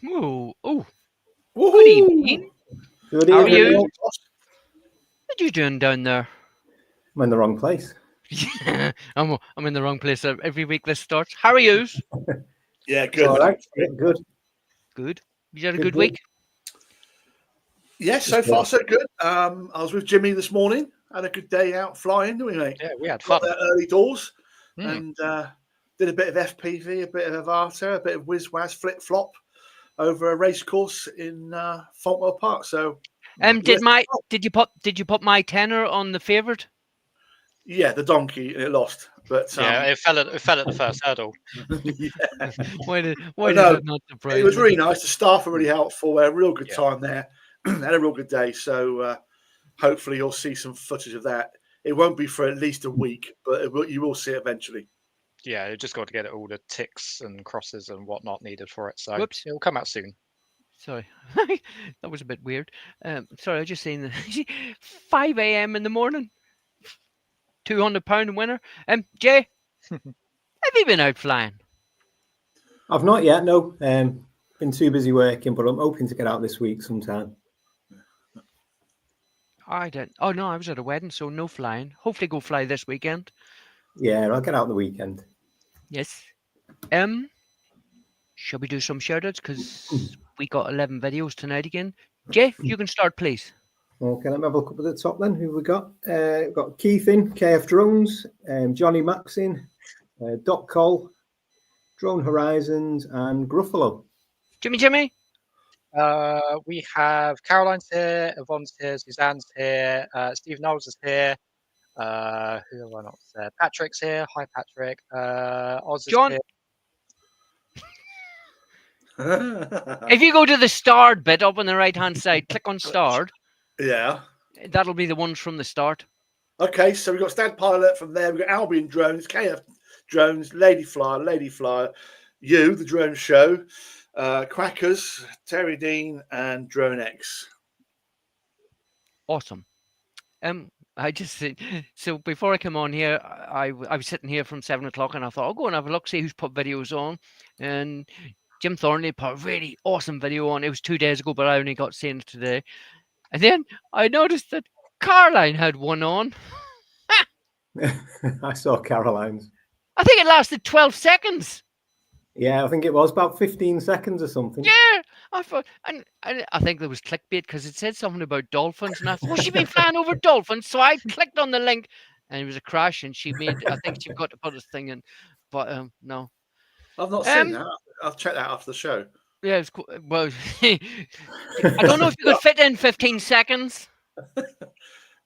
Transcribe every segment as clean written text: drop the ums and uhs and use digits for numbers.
Oh, good Woohoo! evening. Good How are evening. you? What are you doing down there? I'm in the wrong place. I'm in the wrong place every week. This starts. How are you? Yeah, It's good. all right. Yeah, good. Good. You had a Good, good week. Yes, so far so good. I was with Jimmy this morning. Had a good day out flying, didn't we, mate? Yeah, we had fun. Got there early doors Mm. and did a bit of FPV, a bit of Avata, a bit of whiz waz flip flop over a race course in Falkwell Park. So Did you put my tenner on the favourite? yeah, the donkey and it lost. But Yeah, it fell at the first hurdle. yeah. Why does no, it not surprise It was me? really nice. The staff are really helpful. We had a real good Yeah. time there. Had a real good day. So hopefully you'll see some footage of that. It won't be for at least a week, but you will see it eventually. Yeah, you just got to get all the ticks and crosses and whatnot needed for it. So Whoops. it'll come out soon. Sorry, that was a bit weird. Sorry, I was just saying that 5 a.m. in the morning, £200 winner. Jay, have you been out flying? I've not yet. No, been too busy working, but I'm hoping to get out this week sometime. I didn't. Oh no, I was at a wedding, so no flying. Hopefully, go fly this weekend. Yeah, I'll get out the weekend. Yes. Shall we do some shoutouts? Because we got 11 videos tonight again. Jay, you can start, please. Okay, let me have a look up at the top then. Who we got? We've got Keith in, KF Drones, Johnny Maxin, Doc Cole, Drone Horizons, and Gruffalo. Jimmy. We have Caroline's here, Yvonne's here, Suzanne's here, Steve Knowles is here. Who have I not said? Patrick's here. Hi, Patrick. Oz is John. here. If you go to the starred bit up on the right-hand side, click on starred. Yeah. That'll be the ones from the start. Okay, so we've got Stag Pilot from there. We've got Albion Drones, KF Drones, Lady Flyer, you, the drone show, Crackers, Terry Dean, and Drone X. Awesome. I just so before I come on here, I was sitting here from 7 o'clock and I thought I'll go and have a look, see who's put videos on. And Jim Thornley put a really awesome video on. It was 2 days ago, but I only got seen it today. And then I noticed that Caroline had one on. I saw Caroline's. I think it lasted 12 seconds. Yeah, I think it was about 15 seconds or something. Yeah, I thought, and I think there was clickbait because it said something about dolphins, and I thought, well, she's been flying over dolphins, so I clicked on the link, and it was a crash, and she made. I think she got to put this thing in, but no. I've not seen that. I'll check that after the show. Yeah, it's cool. Well, I don't know if you could fit in 15 seconds.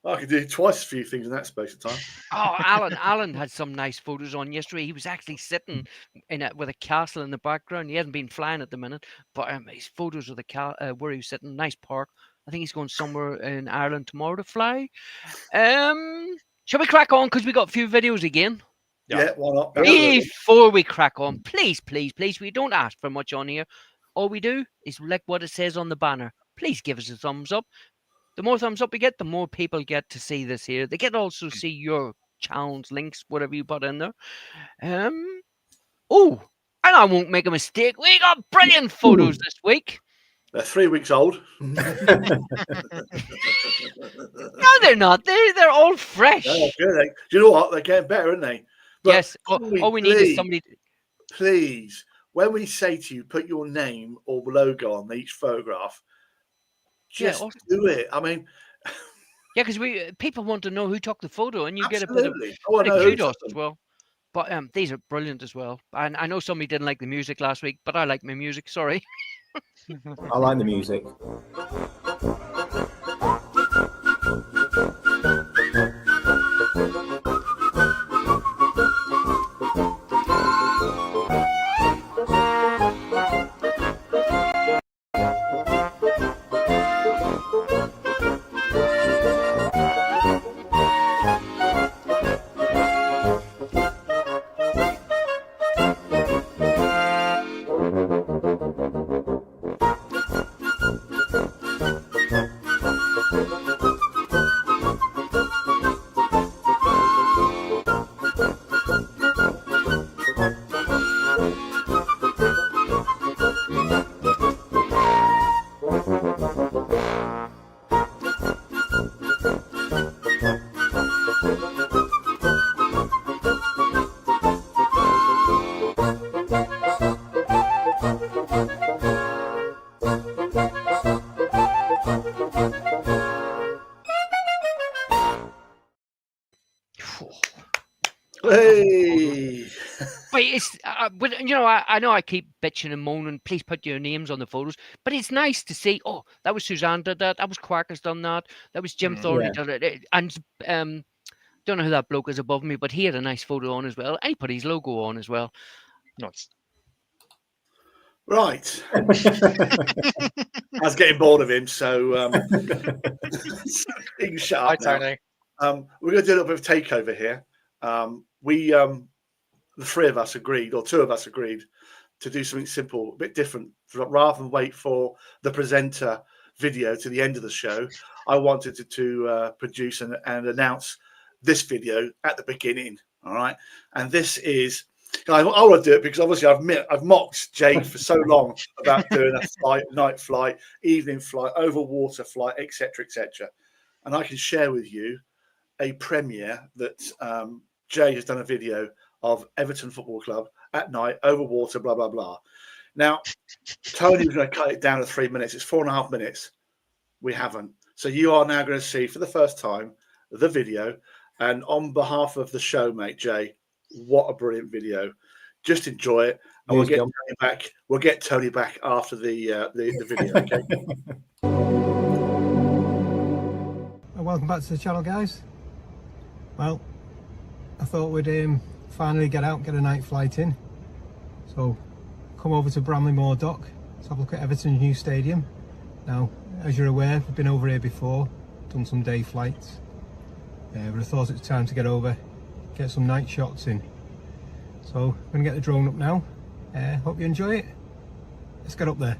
I could do twice as few things in that space of time. Oh, Alan had some nice photos on yesterday. He was actually sitting with a castle in the background. He hasn't been flying at the minute, but his photos of the where he was sitting, nice park. I think he's going somewhere in Ireland tomorrow to fly. Shall we crack on? Because we got a few videos again. Yeah, why not? Before we crack on, please, we don't ask for much on here. All we do is like what it says on the banner. Please give us a thumbs up. The more thumbs up we get, the more people get to see this here. They get also see your channels, links, whatever you put in there. Oh, and I won't make a mistake. We got brilliant photos this week. They're 3 weeks old. No, they're not. They're all fresh. They're good. Do you know what? They're getting better, aren't they? But yes. All we need is somebody. Please, when we say to you, put your name or logo on each photograph, just do it. I mean, yeah, because people want to know who took the photo, and you absolutely. get a bit of kudos as well. But these are brilliant as well. And I know somebody didn't like the music last week, but I like my music. Sorry. I like the music. Hey. But it's, but you know, I know I keep bitching and moaning. Please put your names on the photos. But it's nice to see. Oh, that was Suzanne did that. That was Quackers done that. That was Jim Thornley did it. And don't know who that bloke is above me, but he had a nice photo on as well. And he put his logo on as well. Nice. Right. I was getting bored of him, so he can shut Hi, up now. Tony. We're going to do a little bit of takeover here. The three of us agreed, or two of us agreed, to do something simple, a bit different. Rather than wait for the presenter video to the end of the show, I wanted to produce and announce this video at the beginning. All right, and this is. I want to do it because obviously I've mocked Jake for so long about doing a flight, night flight, evening flight, over water flight, etc., etc. And I can share with you a premiere that Jay has done a video of Everton Football Club at night over water, blah blah blah. Now Tony was going to cut it down to 3 minutes. It's 4.5 minutes. We haven't. So you are now going to see for the first time the video. And on behalf of the show, mate, Jay, what a brilliant video! Just enjoy it, and we'll get Tony back. We'll get Tony back after the video. Okay. Welcome back to the channel, guys. Well, I thought we'd finally get out, get a night flight in. So, come over to Bramley Moor Dock to have a look at Everton's new stadium. Now, as you're aware, we've been over here before, done some day flights. But I thought it was time to get over, get some night shots in. So I'm going to get the drone up now. Hope you enjoy it. Let's get up there.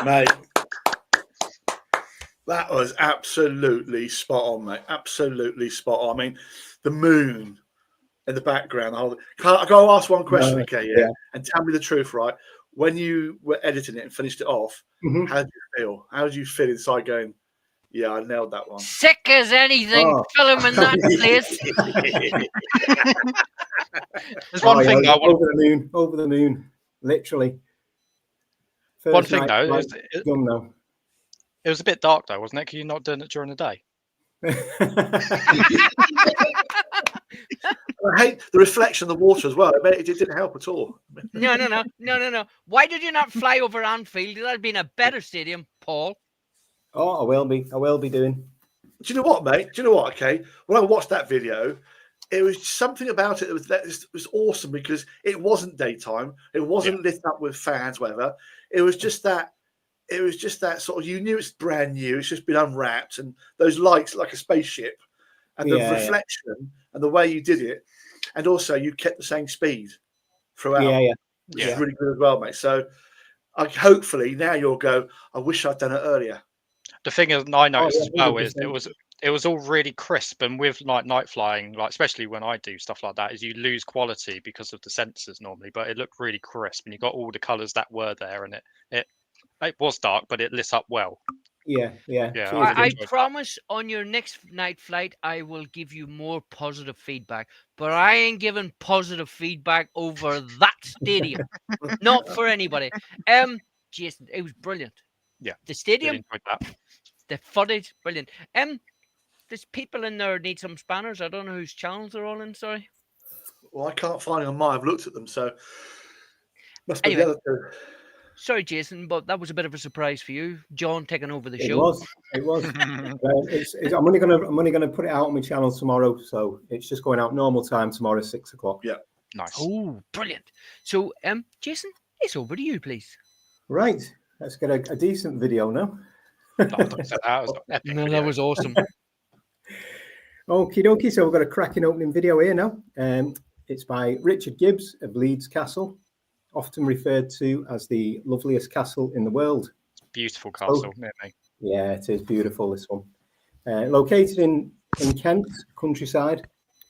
Mate, that was absolutely spot on, mate. Absolutely spot on. I mean, the moon in the background. I got to ask one question, okay? Yeah. And tell me the truth, right? When you were editing it and finished it off, how did you feel? How did you feel inside going, yeah, I nailed that one? Sick as anything, filming that place. There's one thing though. Over the moon, literally. One thing though, it was a bit dark though, wasn't it? Because you're not doing it during the day. I hate the reflection of the water as well. It didn't help at all. No. Why did you not fly over Anfield? That'd been a better stadium, Paul. Oh, I will be doing. Do you know what, mate? Do you know what? Okay, when I watched that video, it was something about it that was awesome because it wasn't daytime. It wasn't lit up with fans, whatever. It was just that. It was just that sort of. You knew it's brand new. It's just been unwrapped, and those lights like a spaceship, and the reflection and the way you did it, and also you kept the same speed throughout. Which is really good as well, mate. So, hopefully now you'll go. I wish I'd done it earlier. The thing is, I noticed as well is it was all really crisp, and with like night flying, like especially when I do stuff like that, is you lose quality because of the sensors normally, but it looked really crisp, and you got all the colours that were there, and it was dark, but it lit up well. Yeah. I promise on your next night flight, I will give you more positive feedback, but I ain't giving positive feedback over that stadium, not for anybody. Jason, it was brilliant. Yeah, the stadium, really the footage, brilliant. There's people in there need some spanners. I don't know whose channels they're all in. Sorry. Well, I can't find them on mine. I've looked at them, so must be the other two. Sorry, Jason, but that was a bit of a surprise for you. John taking over the show. It was. I'm only gonna put it out on my channel tomorrow, so it's just going out normal time tomorrow, 6 o'clock. Yeah. Nice. Oh, brilliant. So, Jason, it's over to you, please. Right. Let's get a decent video now. That was awesome. Okie dokie. So we've got a cracking opening video here now. It's by Richard Gibbs of Leeds Castle, often referred to as the loveliest castle in the world. Beautiful castle, Yeah, it is beautiful, this one. Located in Kent countryside,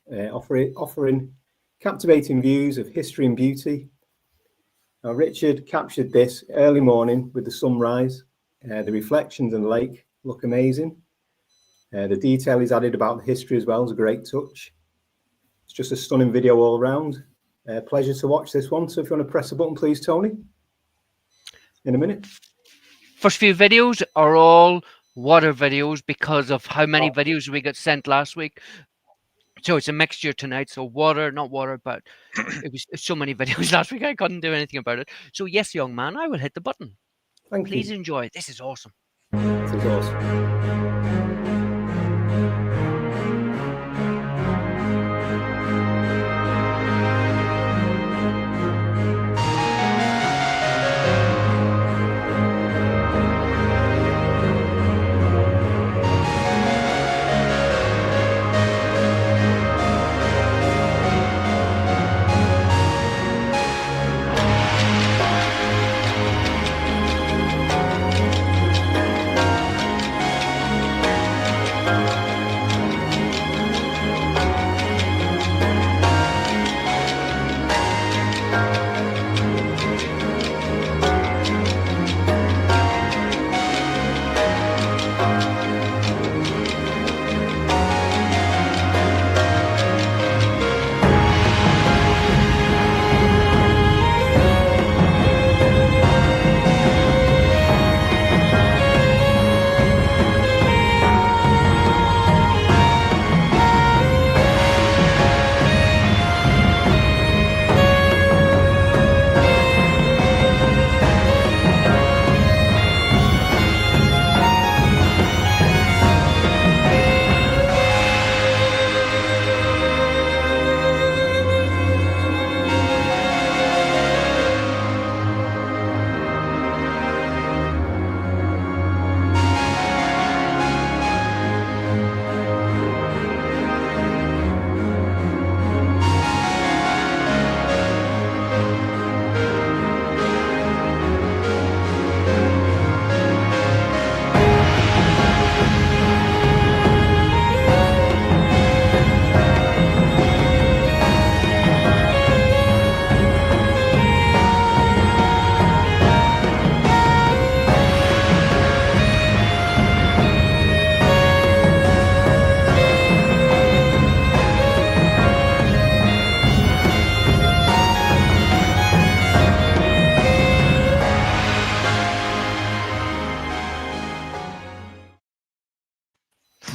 offering captivating views of history and beauty. Now, Richard captured this early morning with the sunrise. The reflections in the lake look amazing. The detail he's added about the history as well is a great touch. It's just a stunning video all around. Pleasure to watch this one. So if you want to press a button, please, Tony. In a minute. First few videos are all water videos because of how many videos we got sent last week. So it's a mixture tonight. So water, not water, but it was so many videos last week I couldn't do anything about it. So yes, young man, I will hit the button. Please enjoy. This is awesome. This is awesome.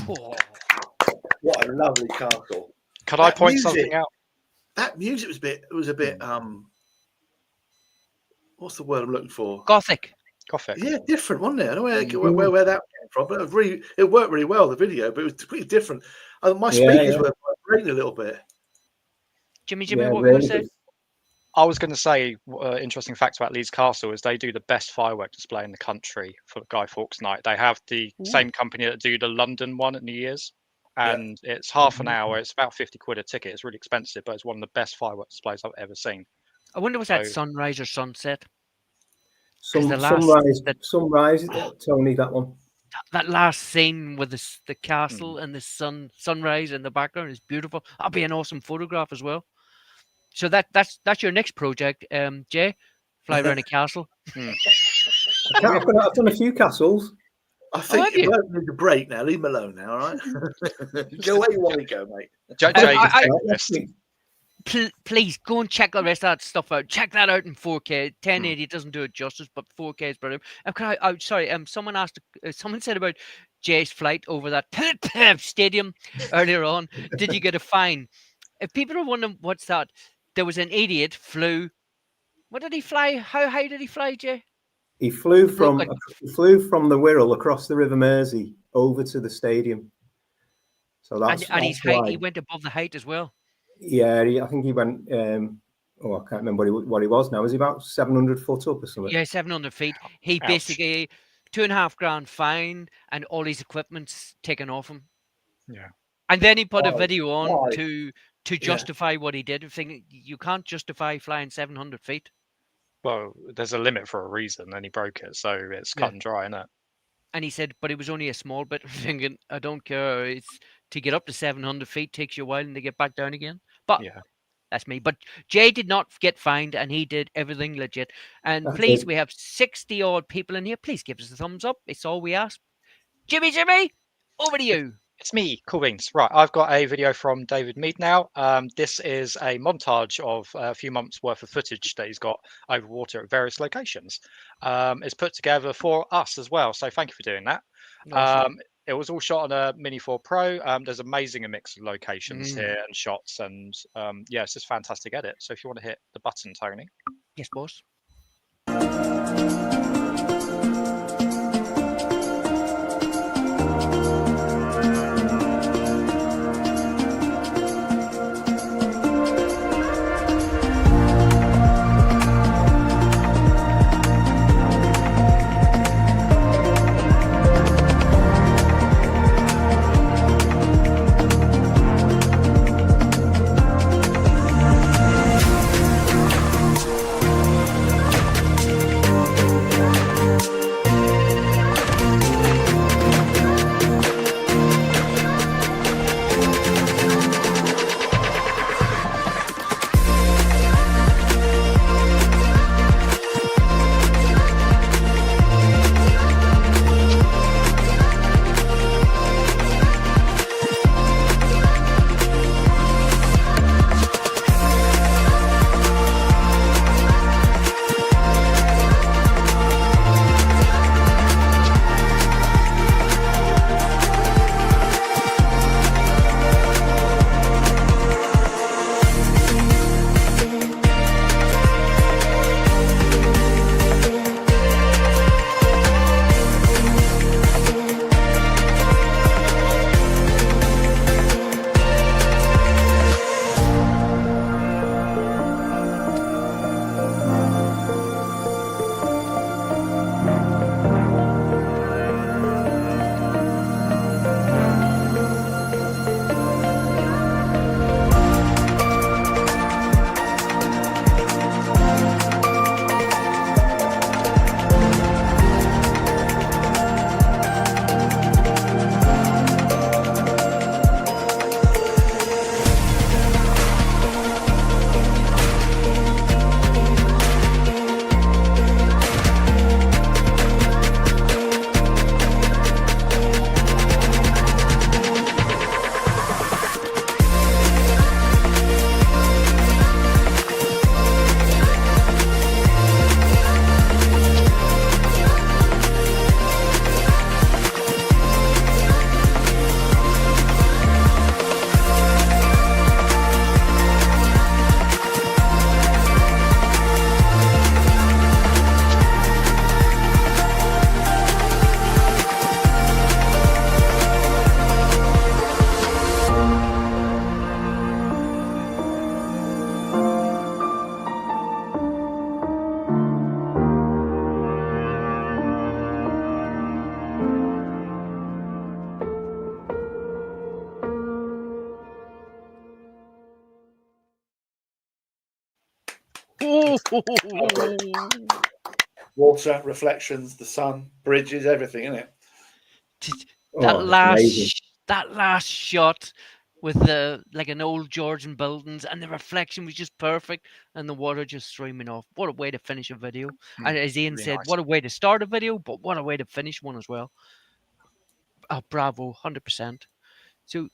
Oh, What a lovely castle. Could I That point music. something out? That music was a bit what's the word I'm looking for? Gothic. Gothic. Yeah, different, wasn't it? I don't know where that came from, but it worked really well, the video, but it was pretty different. My speakers were vibrating a little bit. Jimmy, Yeah, what were you really saying? good. I was going to say, interesting fact about Leeds Castle is they do the best firework display in the country for Guy Fawkes Night. They have the same company that do the London one at New Year's, and it's half an hour. It's about 50 quid a ticket. It's really expensive, but it's one of the best firework displays I've ever seen. I wonder was that sunrise or sunset? Sunrise, Tony, that one. That last scene with the castle and the sunrise in the background is beautiful. That'll be an awesome photograph as well. So that's your next project, Jay. Fly around a castle. I've done a few castles. I think have you? you need a break now. Leave him alone now, all right? Go where you want to go, mate. Please go and check the rest of that stuff out. Check that out in 4K. 1080 doesn't do it justice, but 4K is brilliant. Someone asked. Someone said about Jay's flight over that stadium earlier on. Did you get a fine? If people are wondering what's that, there was an idiot flew. What did he fly? How high did he fly, Jay? He flew from the Wirral across the River Mersey over to the stadium. So that's his height. He went above the height as well. Yeah, I think he went. I can't remember what he was now. Was he about 700 foot up or something? Yeah, 700 feet. He basically $2,500 fine and all his equipment's taken off him. Yeah. And then he put a video on to justify what he did. Thinking you can't justify flying 700 feet. Well, there's a limit for a reason, and he broke it, so it's cut and dry, isn't it? And he said, but it was only a small bit. Thinking, I don't care. It's to get up to 700 feet takes you a while, and to get back down again. But that's me. But Jay did not get fined, and he did everything legit. And please, we have 60 odd people in here. Please give us a thumbs up. It's all we ask. Jimmy, over to you. It's me, Cool Beans. Right, I've got a video from David Mead now. This is a montage of a few months worth of footage that he's got over water at various locations. It's put together for us as well, so thank you for doing that. Awesome. It was all shot on a Mini 4 Pro. There's amazing a mix of locations here and shots, and it's just fantastic edit. So if you want to hit the button, Tony. Yes, boss. Water, reflections, the sun, bridges, everything, isn't it? That Oh, it's amazing. last shot with the like an old Georgian buildings, and the reflection was just perfect, and the water just streaming off. What a way to finish a video! And as Ian Really said, nice. what a way to start a video, but what a way to finish one as well. Oh, bravo, 100%. So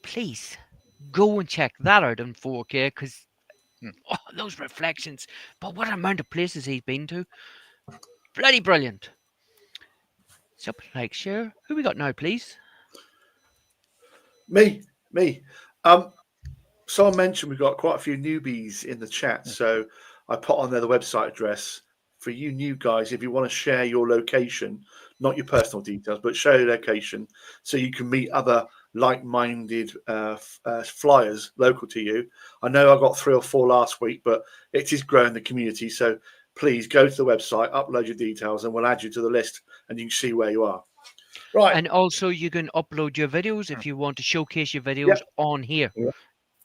please go and check that out in 4K, because those reflections. But what amount of places he's been to! Bloody brilliant. So, like, share. Who we got now, please? Me. Someone mentioned we've got quite a few newbies in the chat, so I put on there the website address for you new guys. If you want to share your location, not your personal details, but share your location, so you can meet other like-minded flyers local to you. I know I got 3 or 4 last week, but it is growing the community. So please go to the website, upload your details, and we'll add you to the list, and you can see where you are. Right. And also, you can upload your videos if you want to showcase your videos on here.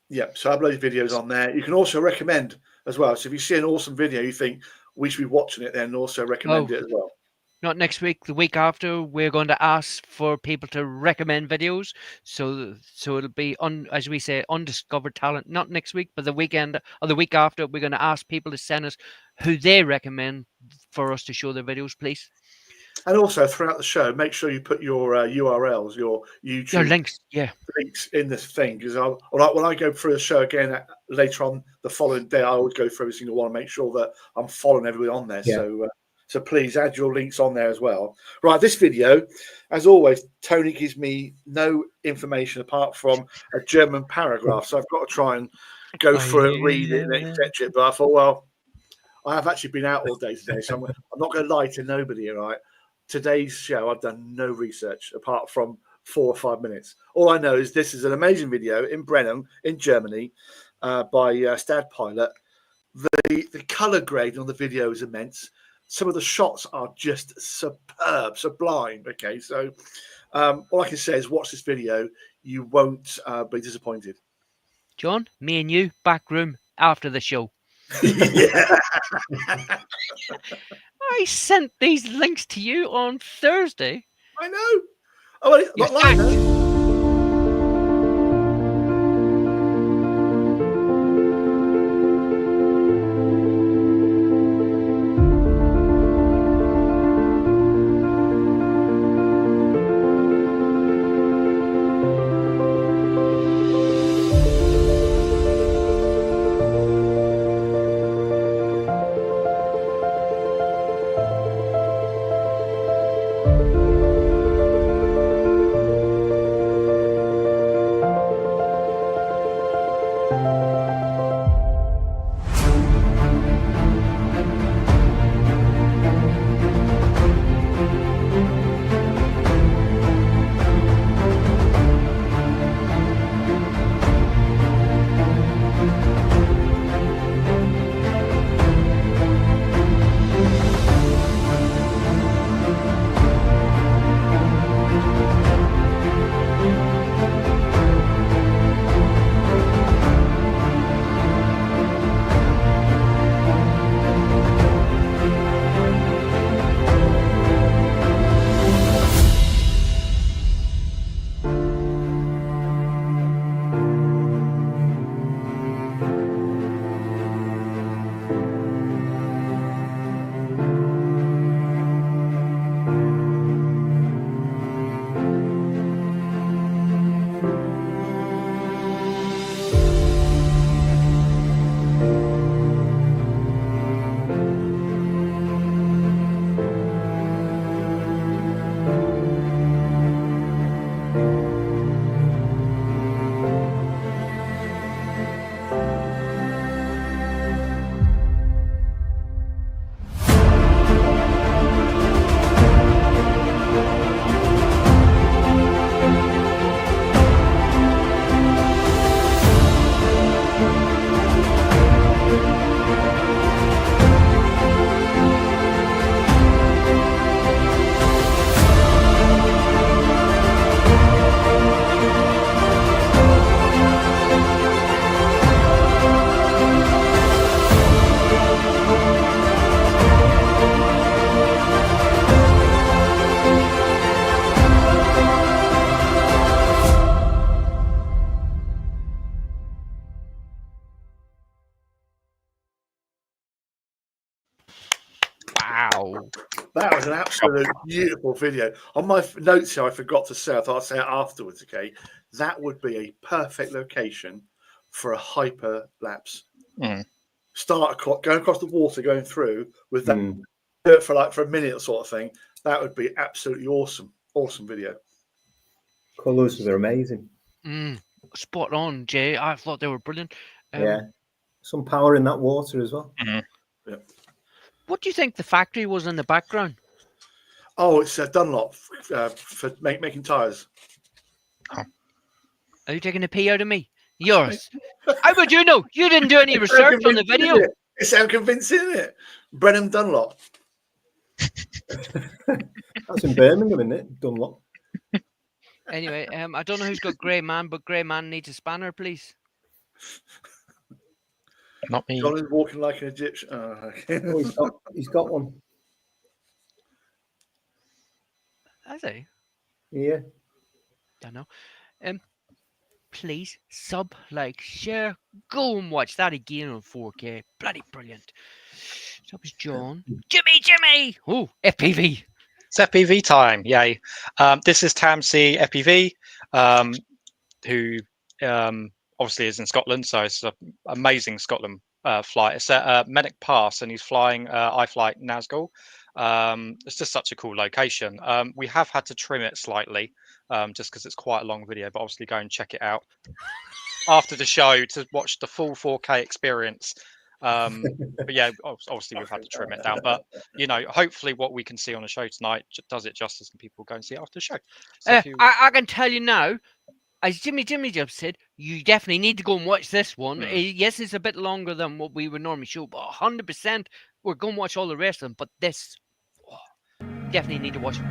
Yeah, so upload your videos on there. You can also recommend as well. So if you see an awesome video, you think we should be watching it, then also recommend it as well. Not next week, the week after, we're going to ask for people to recommend videos. So it'll be as we say, undiscovered talent. Not next week, but the weekend or the week after, we're going to ask people to send us who they recommend for us to show their videos, please. And also throughout the show, make sure you put your URLs, your YouTube Your links, links in this thing, because when I go through the show again later on the following day, I always go through every single one and make sure that I'm following everybody on there. Yeah. So please add your links on there as well. Right, this video, as always, Tony gives me no information apart from a German paragraph, so I've got to try and go through it, read it, etc. But I thought, well, I have actually been out all day today, so I'm not going to lie to nobody, right? Today's show, I've done no research apart from 4 or 5 minutes. All I know is this is an amazing video in Brenham, in Germany, by Stad Pilot. The color grade on the video is immense. Some of the shots are just superb, sublime. Okay, so all I can say is watch this video. You won't be disappointed. John, me and you, back room after the show. Yeah. I sent these links to you on Thursday. I know. Oh, well, not lying, though. is an absolute beautiful video. On my notes here, I forgot to say, I thought I'd say it afterwards, okay? That would be a perfect location for a hyperlapse. Start going across the water, going through with that for a minute sort of thing. That would be absolutely awesome. Awesome video. Colours are amazing. Spot on, Jay. I thought they were brilliant. Yeah. Some power in that water as well. Yeah. What do you think the factory was in the background? Oh, it's Dunlop for making tyres. Are you taking a pee out of me? Yours. How would you know? You didn't do any research on the video. It sounds convincing, isn't it? Brenham Dunlop. That's in Birmingham, isn't it? Dunlop. Anyway, I don't know who's got Grey Man, but Grey Man needs a spanner, please. Not me. John is walking like an Egyptian. Oh, okay. Oh, he's got one. Has he? Yeah. Don't know. Please sub, like, share, go and watch that again on 4K. Bloody brilliant. So was John. Jimmy! Oh, FPV. It's FPV time, yay. This is Tamsi FPV, who obviously is in Scotland, so it's an amazing Scotland flight. It's at Mennick Pass, and he's flying iFlight Nazgul. It's just such a cool location. We have had to trim it slightly, just because it's quite a long video, but obviously go and check it out after the show to watch the full 4K experience. But yeah, obviously we've had to trim it down, but you know, hopefully what we can see on the show tonight does it justice and people go and see it after the show. So I can tell you now, as Jimmy just said, you definitely need to go and watch this one. Yes, it's a bit longer than what we would normally show, but 100% we're going to watch all the rest of them. But this, definitely need to watch it.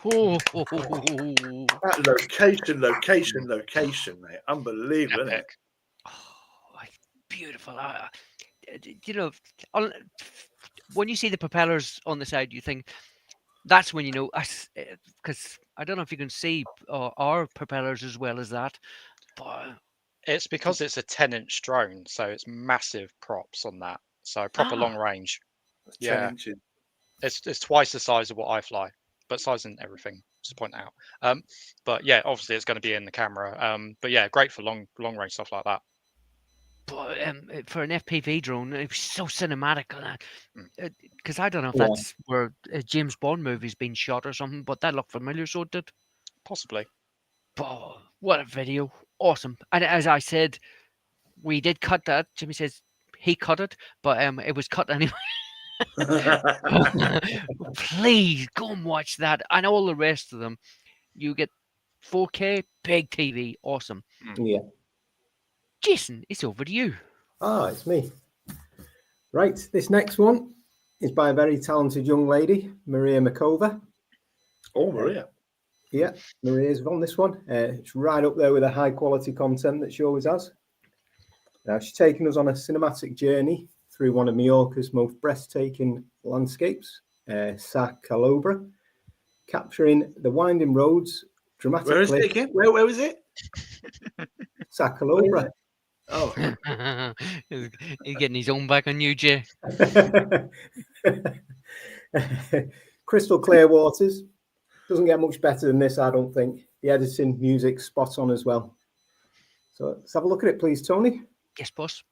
That location, mate. Unbelievable, isn't it? Epic. Oh, it's beautiful. You know, when you see the propellers on the side, you think that's when you know, because I don't know if you can see our propellers as well as that, but It's because it's a 10-inch drone, so it's massive props on that. So proper long range. 10 Yeah. inches. It's twice the size of what I fly, but size isn't everything. Just to point out. But yeah, obviously it's going to be in the camera. But yeah, great for long range stuff like that. But for an FPV drone, it was so cinematic, because I don't know if Yeah. that's where a James Bond movie's been shot or something, but that looked familiar, so it did. Possibly. Oh, what a video! Awesome. And as I said, we did cut that. Jimmy says he cut it, but it was cut anyway. Please go and watch that and all the rest of them. You get 4K, big TV, awesome. Yeah. Jason, it's over to you. It's me. Right, this next one is by a very talented young lady, Maria Makova. Oh, Maria. Yeah, Maria's on this one. It's right up there with the high quality content that she always has. Now, she's taken us on a cinematic journey through one of Mallorca's most breathtaking landscapes, Sa Calobra, capturing the winding roads dramatically. Where is it again? Where was it? Sa Calobra. Oh, He's getting his own back on you, Jay. Crystal clear waters. Doesn't get much better than this, I don't think. The editing, music, spot on as well. So let's have a look at it, please, Tony. Yes, boss.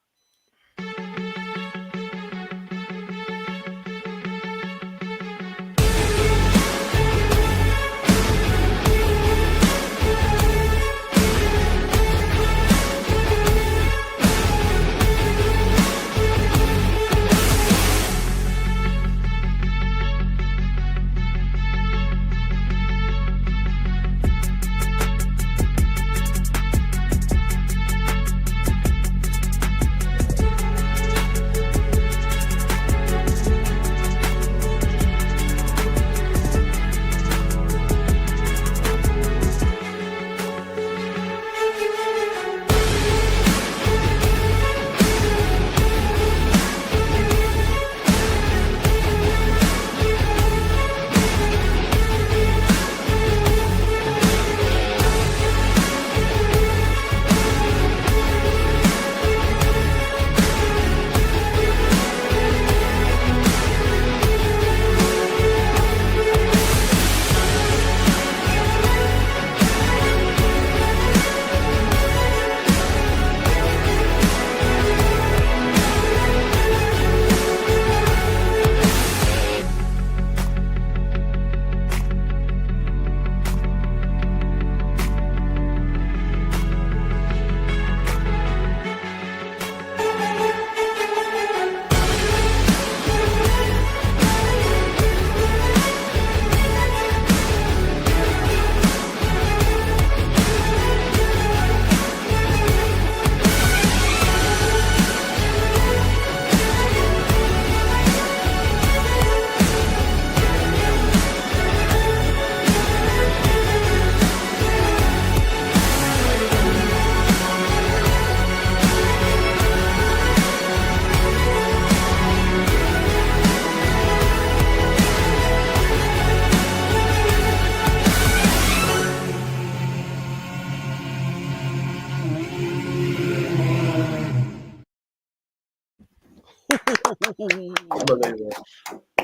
unbelievable.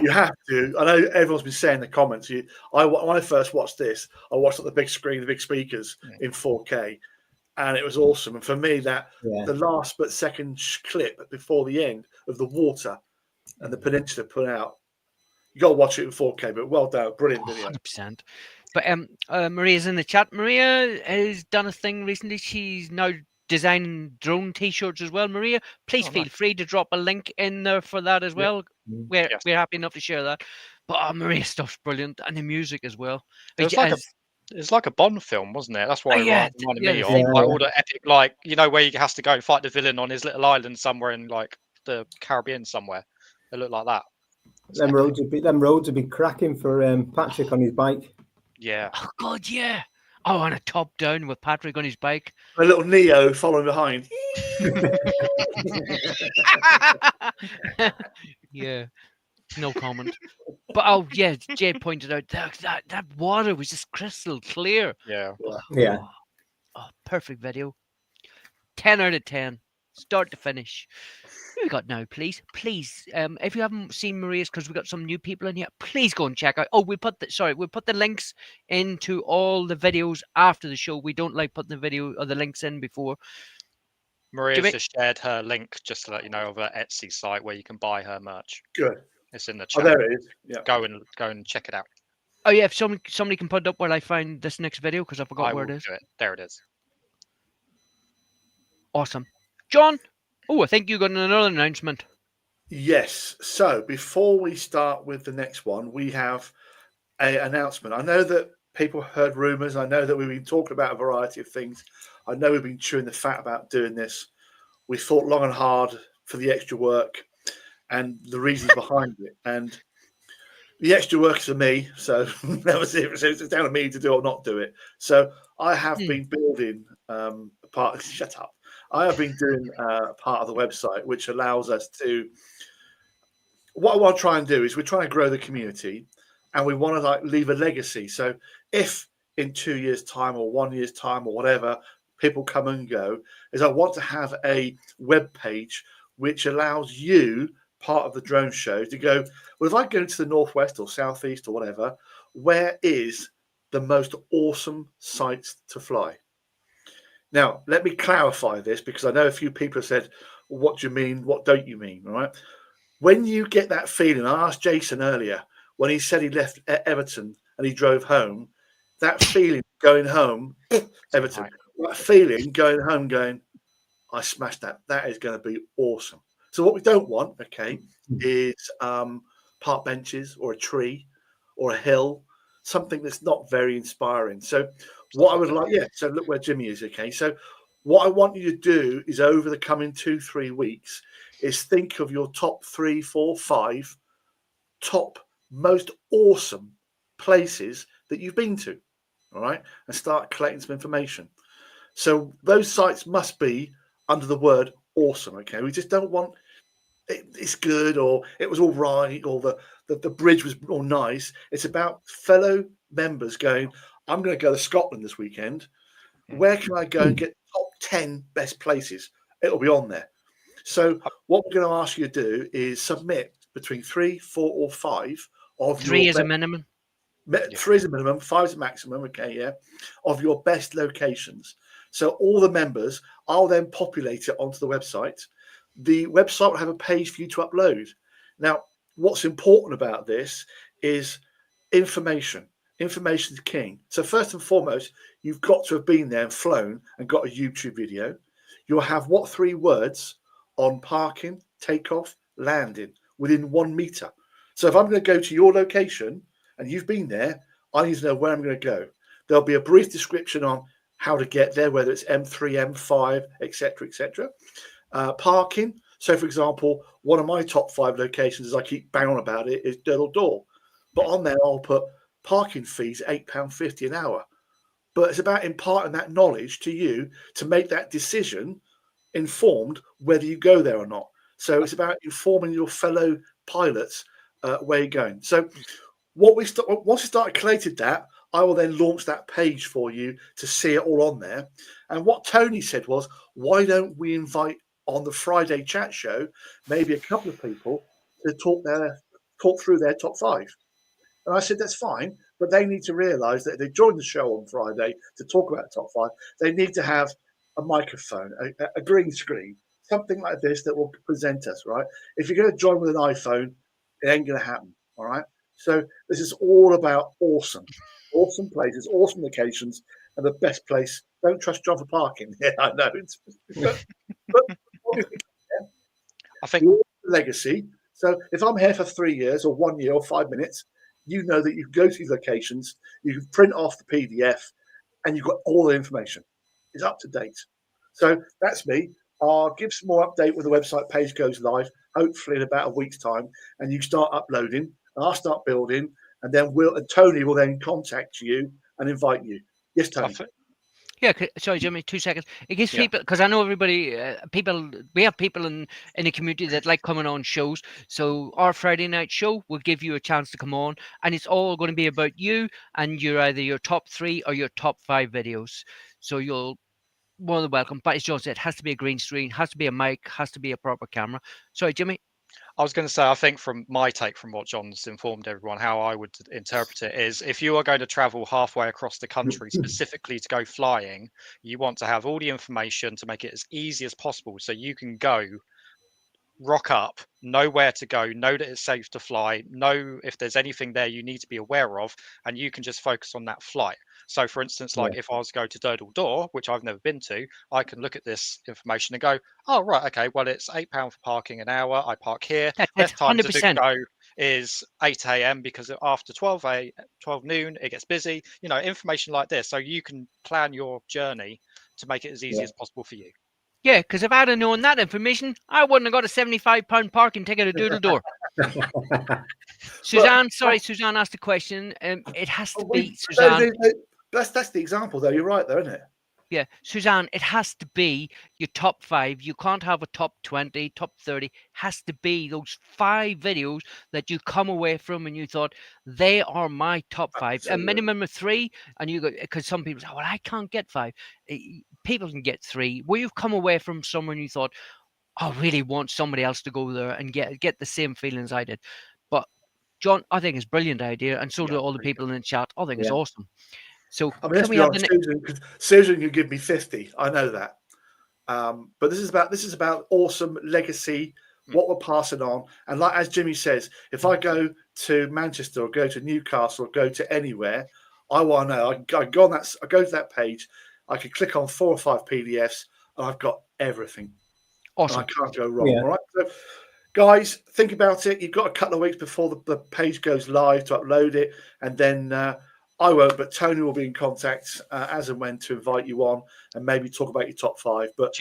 You have to. I know everyone's been saying in the comments. When I first watched this, I watched on the big screen, the big speakers in 4K, and it was awesome. And for me, the last split-second clip before the end of the water and the peninsula put out, you got to watch it in 4K. But well done, brilliant video. 100%. But Maria's in the chat. Maria has done a thing recently. She's now designing drone T-shirts as well. Maria, please feel free to drop a link in there for that as well. We're happy enough to share that. But Maria's stuff's brilliant, and the music as well. It's like a Bond film, wasn't it? That's what it reminded me of. Yeah. Like all the epic, like, you know, where he has to go and fight the villain on his little island somewhere in like the Caribbean somewhere. It looked like that. Them roads would be cracking for Patrick on his bike. Yeah. Oh God, yeah. Oh, and a top down with Patrick on his bike. A little Neo following behind. Yeah, no comment. But oh yeah, Jay pointed out that water was just crystal clear. Yeah. Yeah. Oh, perfect video. 10 out of 10, start to finish. Who we got now, please? Please, if you haven't seen Maria's, because we've got some new people in here, please go and check out. Oh, we put the links into all the videos after the show. We don't like putting the video or the links in before. Maria's Jimmy? just shared her link, just to let you know, of her Etsy site where you can buy her merch. Good. It's in the Oh, chat. there it is. Yeah. Go and check it out. Oh yeah, if somebody can put it up while I find this next video, because I forgot I where will it is. do it. There it is. Awesome. John, I think you got another announcement. Yes. So before we start with the next one, we have an announcement. I know that people heard rumors. I know that we've been talking about a variety of things. I know we've been chewing the fat about doing this. We thought long and hard for the extra work and the reasons behind it. And the extra work is for me. So that was it. So it's down to me to do or not do it. So I have been building shut up. I have been doing part of the website, which allows us to. What I want to try and do is we're trying to grow the community, and we want to leave a legacy. So if in 2 years' time or 1 year's time or whatever, people come and go, is I want to have a web page which allows you, part of the drone show, to go, well, if I go to the northwest or southeast or whatever, where is the most awesome sites to fly? Now, let me clarify this, because I know a few people have said, well, what do you mean? What don't you mean? All right. When you get that feeling, I asked Jason earlier when he said he left Everton and he drove home, that feeling going home, Everton, that feeling going home, going, I smashed that. That is going to be awesome. So what we don't want, okay, is park benches or a tree or a hill, something that's not very inspiring. So what I would like, so look where Jimmy is, okay. So what I want you to do is over the coming 2-3 weeks is think of your top 3, 4, 5 top most awesome places that you've been to, all right, and start collecting some information. So those sites must be under the word awesome, okay. We just don't want it's good or it was all right or the bridge was all nice. It's about fellow members going, I'm going to go to Scotland this weekend. Where can I go and get top 10 best places? It'll be on there. So what we're going to ask you to do is submit between 3, 4, or 5 of 3 is a minimum. 3 is a minimum, 5 is a maximum, okay, yeah, of your best locations. So all the members, I'll then populate it onto the website. The website will have a page for you to upload. Now, what's important about this is information. Information is king. So first and foremost, you've got to have been there and flown and got a YouTube video. You'll have what 3 words on parking, takeoff, landing within 1 meter. So if I'm going to go to your location and you've been there, I need to know where I'm going to go. There'll be a brief description on how to get there, whether it's M3, M5, etc., etc. Parking. So, for example, one of my top 5 locations, as I keep banging on about it, is Durdle Door. But on there, I'll put parking fees £8.50 an hour. But it's about imparting that knowledge to you to make that decision informed whether you go there or not. So it's about informing your fellow pilots where you're going. So once we started collated that, I will then launch that page for you to see it all on there. And what Tony said was, why don't we invite on the Friday chat show maybe a couple of people to talk through their top 5? And I said, that's fine, but they need to realise that if they join the show on Friday to talk about the top 5, they need to have a microphone, a green screen, something like this that will present us, right? If you're going to join with an iPhone, it ain't going to happen, all right? So this is all about awesome places, awesome locations, and the best place. Don't trust John for parking. Yeah, I know. But I think legacy. So if I'm here for 3 years or 1 year or 5 minutes, you know that you can go to these locations, you can print off the PDF, and you've got all the information. It's up to date. So that's me. I'll give some more update when the website page goes live, hopefully in about a week's time, and you start uploading. I'll start building, and then Tony will then contact you and invite you. Yes, Tony. Yeah, sorry, Jimmy, 2 seconds. It gives people, because I know everybody, we have people in the community that like coming on shows. So our Friday night show will give you a chance to come on, and it's all going to be about you and either your top 3 or your top 5 videos. So you'll more than welcome. But as John said, it has to be a green screen, has to be a mic, has to be a proper camera. Sorry, Jimmy. I was going to say, I think from my take from what John's informed everyone, how I would interpret it is if you are going to travel halfway across the country specifically to go flying, you want to have all the information to make it as easy as possible so you can go, rock up, know where to go, know that it's safe to fly, know if there's anything there you need to be aware of, and you can just focus on that flight. So for instance, like if I was to go to Durdle Door, which I've never been to, I can look at this information and go, oh, right, okay, well, it's £8 for parking an hour. I park here. Best time to go is 8 a.m. because after 12 noon, it gets busy. You know, information like this. So you can plan your journey to make it as easy as possible for you. Yeah, because if I'd have known that information, I wouldn't have got a £75 parking ticket at Doodle Door. Suzanne, sorry, Suzanne asked a question. It has to be, Suzanne. That's the example, though. You're right, though, isn't it? Yeah, Suzanne, it has to be your top 5. You can't have a top 20, top 30. It has to be those 5 videos that you come away from and you thought, they are my top 5. Absolutely. A minimum of 3. And you go, because some people say, well, I can't get 5. People can get 3. Where you've come away from somewhere and you thought, I really want somebody else to go there and get the same feelings I did. But John, I think it's a brilliant idea. And so do all the people in the chat. I think it's awesome. So I mean, let's be honest, Susan can give me 50. I know that, but this is about awesome legacy, what we're passing on. And like as Jimmy says, if I go to Manchester or go to Newcastle or go to anywhere, I want to know. I go on that. I go to that page. I can click on 4 or 5 PDFs, and I've got everything. Awesome. And I can't go wrong. All right. So, guys, think about it. You've got a couple of weeks before the page goes live to upload it, and then. I won't, but Tony will be in contact as and when to invite you on and maybe talk about your top 5. But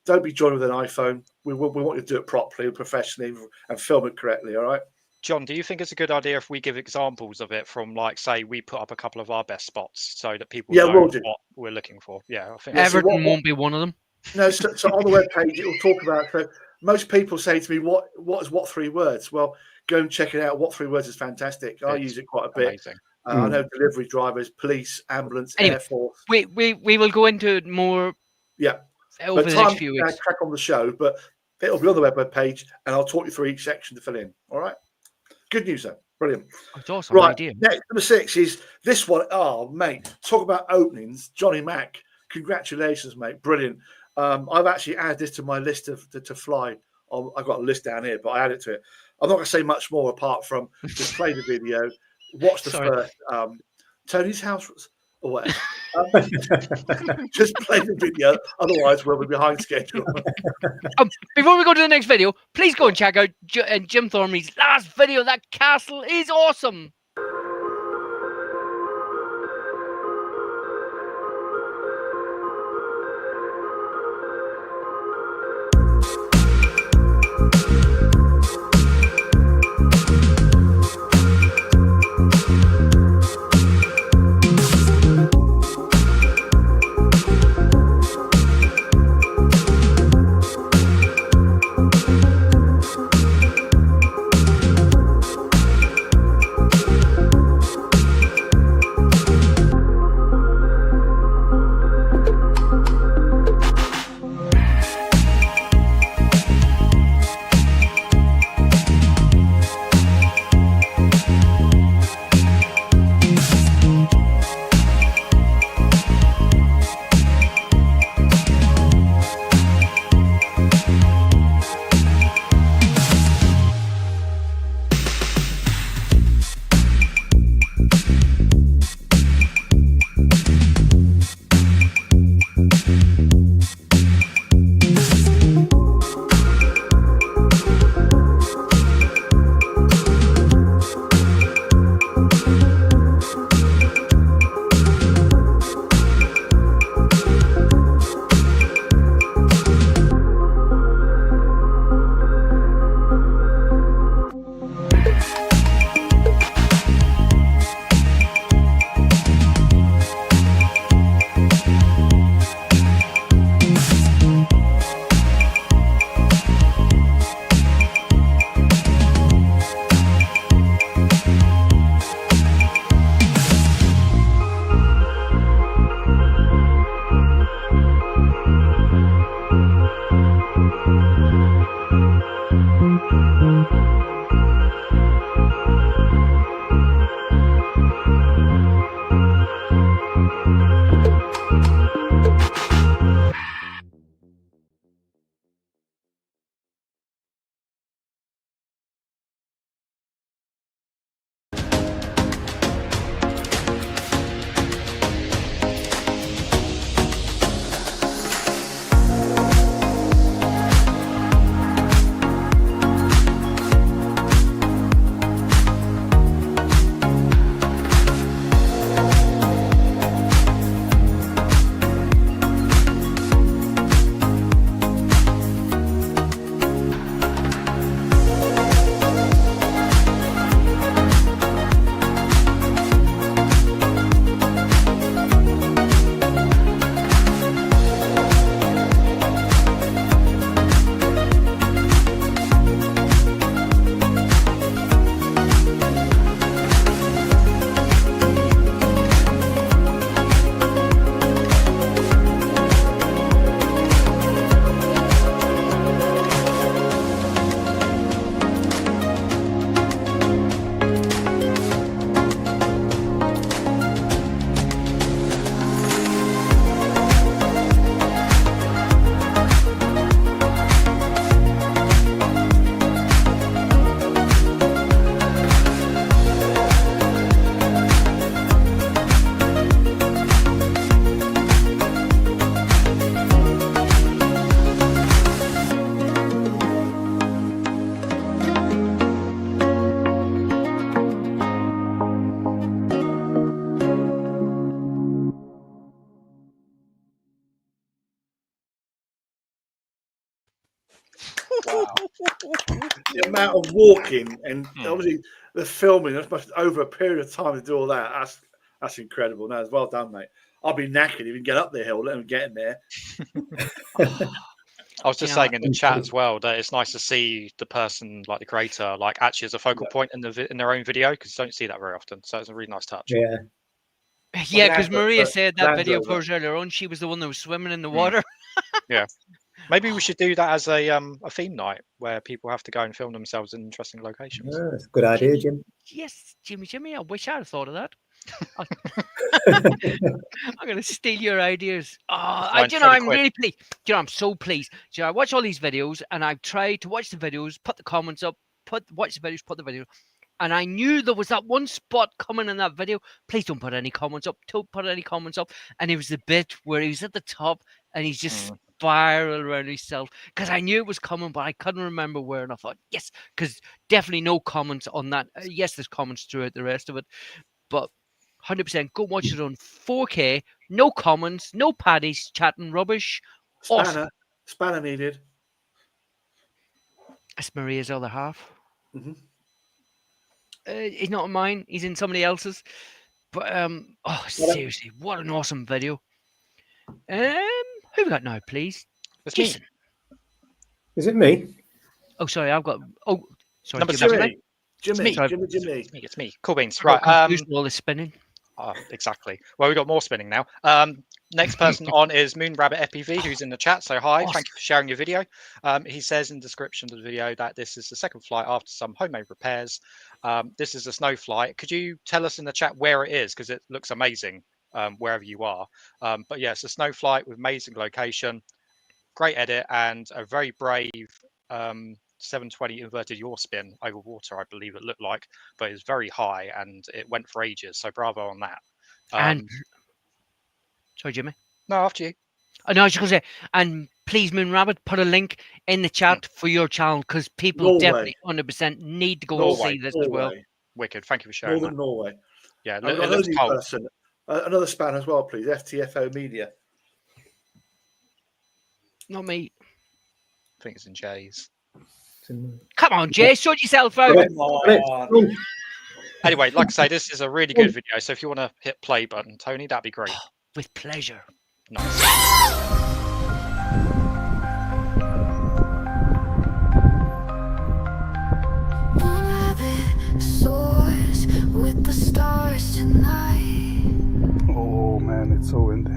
don't be joined with an iPhone. We want you to do it properly and professionally and film it correctly. All right. John, do you think it's a good idea if we give examples of it from, like, say, we put up a couple of our best spots so that people know what we're looking for? Yeah, I think Everton won't be one of them. No, so on the webpage it will talk about. So most people say to me, "What is what 3 words?" Well, go and check it out. What 3 words is fantastic. I use it quite a bit. Amazing. I know delivery drivers, police, ambulance, anyway, Air Force. We will go into it more. Yeah, over the next few weeks. Crack on the show, but it'll be on the web page, and I'll talk you through each section to fill in. All right. Good news, though. Brilliant. It's awesome. Right. Idea. Next, number 6 is this one. Oh, mate, talk about openings. Johnny Mac. Congratulations, mate. Brilliant. I've actually added this to my list to fly. I've got a list down here, but I added to it. I'm not going to say much more apart from just play the video. Watch the first Tony's house or whatever. Just play the video, otherwise we'll be behind schedule. Before we go to the next video, please go and check out Jim Thornley's last video. That castle is awesome. Wow. The amount of walking and Hmm. obviously the filming, that's much over a period of time to do all that. That's incredible. No, it's well done, mate. I'll be knackered if you can get up the hill, let them get in there. I was just You know, saying in the chat as well that it's nice to see the person, like the creator, like actually as a focal point in their own video, because you don't see that very often. So it's a really nice touch. Yeah. Yeah, because advert Maria for said that Land video of Rover. hers earlier on, she was the one that was swimming in the Mm. water. Maybe we should do that as a theme night where people have to go and film themselves in interesting locations. Yeah, that's a good idea, Jim. Yes, Jimmy, I wish I'd have thought of that. I'm going to steal your ideas. Mine's Do you know, 20 I'm quid. really pleased. Do you know, I'm so pleased. Do you know, I watch all these videos and I've tried to watch the videos, put the comments up, watch the videos, put the video. And I knew there was that one spot coming in that video. Please don't put any comments up. Don't put any comments up. And it was the bit where he was at the top and he's just spiraled around himself. Because I knew it was coming, but I couldn't remember where. And I thought, yes, because definitely no comments on that. Yes, there's comments throughout the rest of it. But 100% go watch it on 4K. No comments, no paddies chatting rubbish. Awesome. Spanner needed. That's Maria's other half. Mhm. He's not in mine. He's in somebody else's. But seriously, what an awesome video. Who we got now, please? It's me. Jason. Is it me? Oh, sorry, I've got. Oh, sorry, Number Jimmy. seven. Jimmy. Sorry. Jimmy. It's me. Cool beans. I got Right. confused with all this spinning. Exactly. Well, we got more spinning now. Next person on is Moon Rabbit FPV, who's in the chat. So hi, Awesome. thank you for sharing your video. He says in the description of the video that this is the second flight after some homemade repairs. This is a snow flight. Could you tell us in the chat where it is? Because it looks amazing wherever you are. But yeah, it's a snow flight with amazing location, great edit, and a very brave 720 inverted yaw spin over water, I believe it looked like, but it's very high and it went for ages. So bravo on that. And sorry, Jimmy. No, after you. No, I was just going to say, and please, Moon Rabbit, put a link in the chat for your channel because people definitely 100% need to go and see this as well. Wicked. Thank you for sharing Northern that. Norway. Yeah, I've got it looks another cold. person. Another spanner as well, please. FTFO Media. Not me. I think it's in Jay's. Come on, Jay, sort yourself out. Come on. Anyway, like I say, this is a really good video. So if you want to hit play button, Tony, that'd be great. With pleasure. Nice. Soars with the stars tonight. Oh man, it's so windy.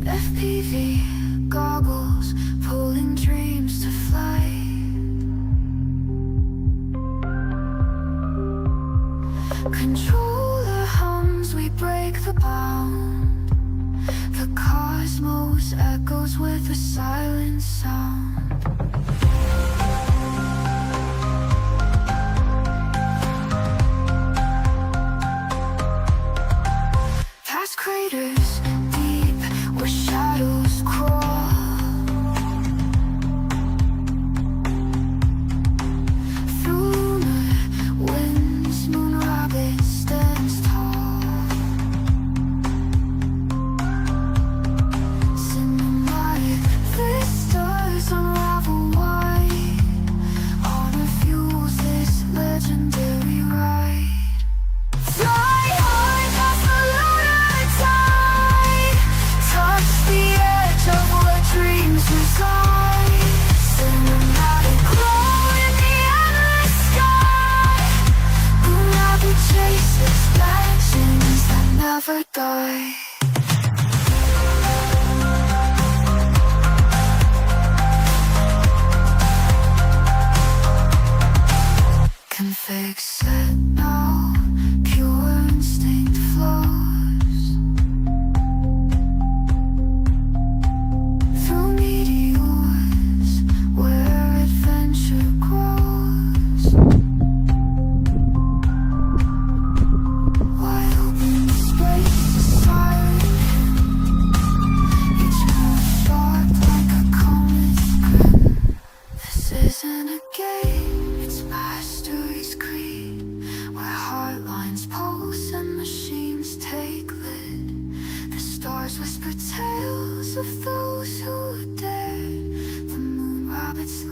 FPV goggles pulling dreams to fly. Controller hums, we break the bound. The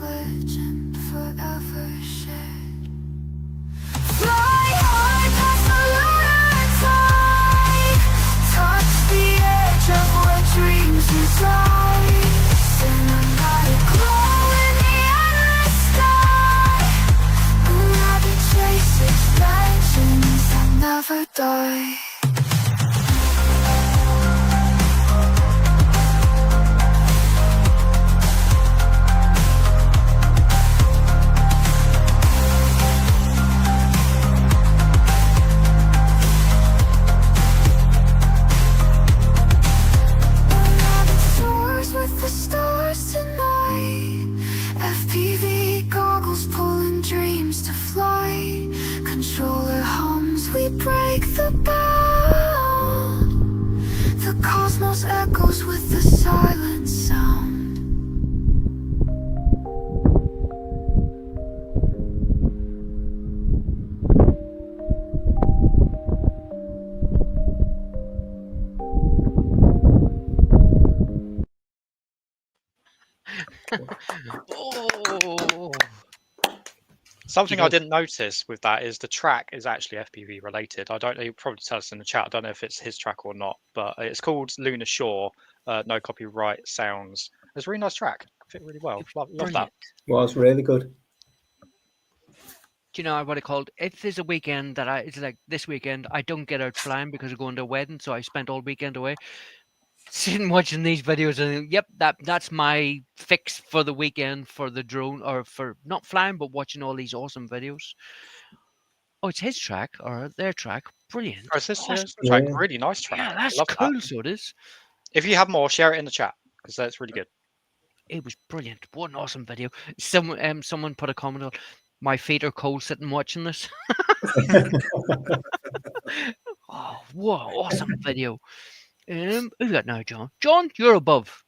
legend forever shared. Fly high past the lunar tide, touch the edge of where dreams reside. Cinematic glow in the endless sky. A rabbit chases legends that never die. With the stars tonight, FPV goggles pulling dreams to fly. Controller hums, we break the bound. The cosmos echoes with the silent sound. Oh, Something You I go. didn't notice with that is the track is actually FPV related. I don't know. You'll probably tell us in the chat. I don't know if it's his track or not, but it's called Lunar Shore. No copyright sounds. It's a really nice track. Fit really well. Love that. brilliant. Was really good. Do you know what I called? If there's a weekend that it's like this weekend, I don't get out flying because I'm going to a wedding, so I spent all weekend away. Sitting watching these videos and yep, that's my fix for the weekend for the drone, or for not flying but watching all these awesome videos. Oh, it's his track or their track. Brilliant. Oh, it's this Awesome. track. Yeah. Really nice track. Yeah, that's Love cool. that. So it is. If you have more, share it in the chat because that's really good. It was brilliant. What an awesome video. Someone put a comment on, my feet are cold sitting watching this. Oh, what an awesome video. Who got now, John? John, you're above.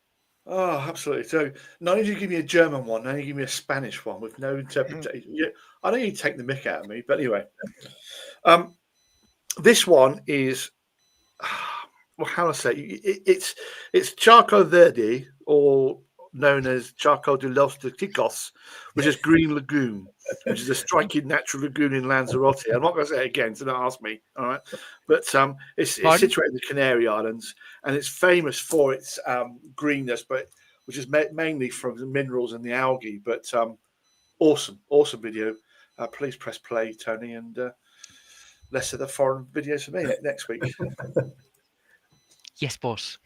Oh, absolutely. So not only do you give me a German one, now you give me a Spanish one with no interpretation. I know you take the mick out of me, but anyway. This one is, well, how do I say it? It's Charco Verde, or known as Charco de los Ticos, which is Green Lagoon, which is a striking natural lagoon in Lanzarote. I'm not going to say it again, so don't ask me. All right, but it's situated in the Canary Islands, and it's famous for its greenness, but which is mainly from the minerals and the algae. But awesome video. Please press play, Tony, and less of the foreign videos for me next week. Yes, boss.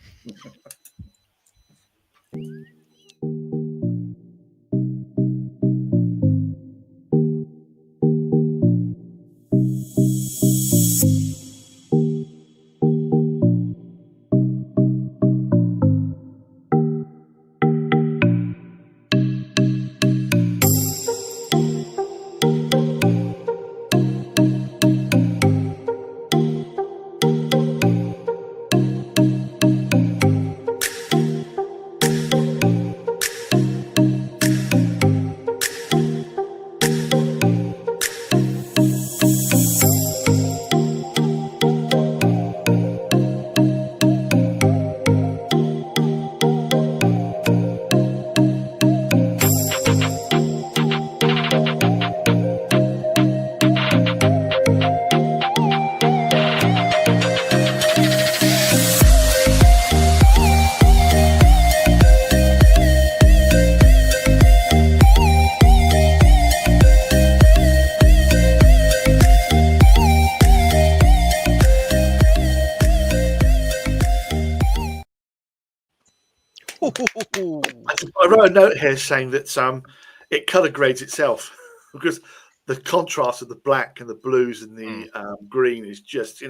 I wrote a note here saying that it color grades itself because the contrast of the black and the blues and the green is just,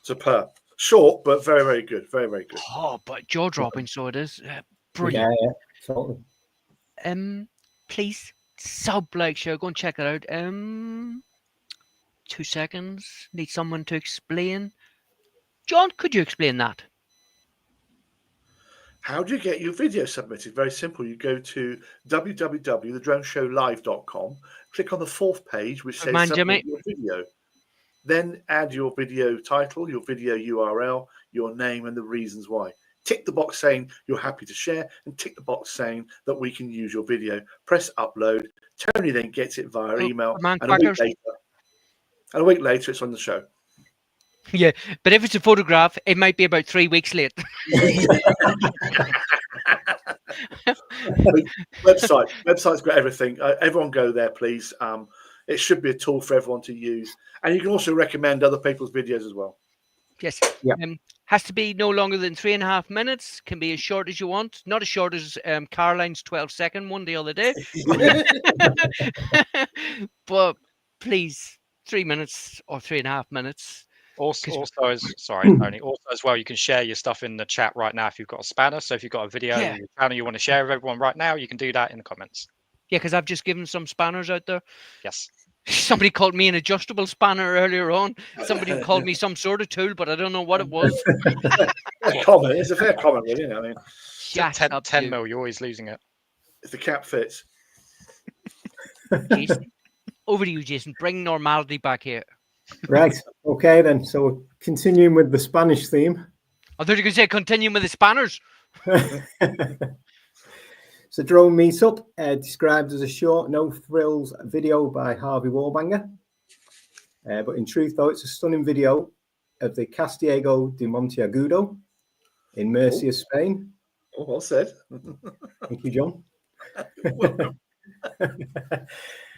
superb. Short, but very, very good. Very, very good. Oh, but jaw dropping, so it is. Brilliant. Yeah, totally. Please sub, like, share, go and check it out. 2 seconds. Need someone to explain. John, could you explain that? How do you get your video submitted? Very simple. You go to www.thedroneshowlive.com, click on the fourth page, which says Man, submit Jimmy. your video. Then add your video title, your video URL, your name, and the reasons why. tick the box saying you're happy to share, and tick the box saying that we can use your video. Press upload. Tony then gets it via email, man, and a week later it's on the show. Yeah, but if it's a photograph, it might be about 3 weeks late. Website's got everything. Everyone go there, please. It should be a tool for everyone to use, and you can also recommend other people's videos as well. Yes. Yeah. Has to be no longer than 3.5 minutes. Can be as short as you want. Not as short as Caroline's 12-second one the other day. But please, 3 minutes or 3.5 minutes. Also, Tony. Also, as well, you can share your stuff in the chat right now if you've got a spanner. So if you've got a video on your channel you want to share with everyone right now, you can do that in the comments. Yeah, because I've just given some spanners out there. Yes. Somebody called me an adjustable spanner earlier on. Somebody called me some sort of tool, but I don't know what it was. It's a fair comment, really. I mean, 10 mil, you're always losing it. If the cap fits. Jason, over to you, Jason. Bring normality back here. Right. Okay, then. So we're continuing with the Spanish theme. I thought you were going to say continuing with the spanners. So Drone Meetup, described as a short, no-frills video by Harvey Warbanger. But in truth, though, it's a stunning video of the Castiego de Monteagudo in Murcia, Spain. Oh, well said. Thank you, John.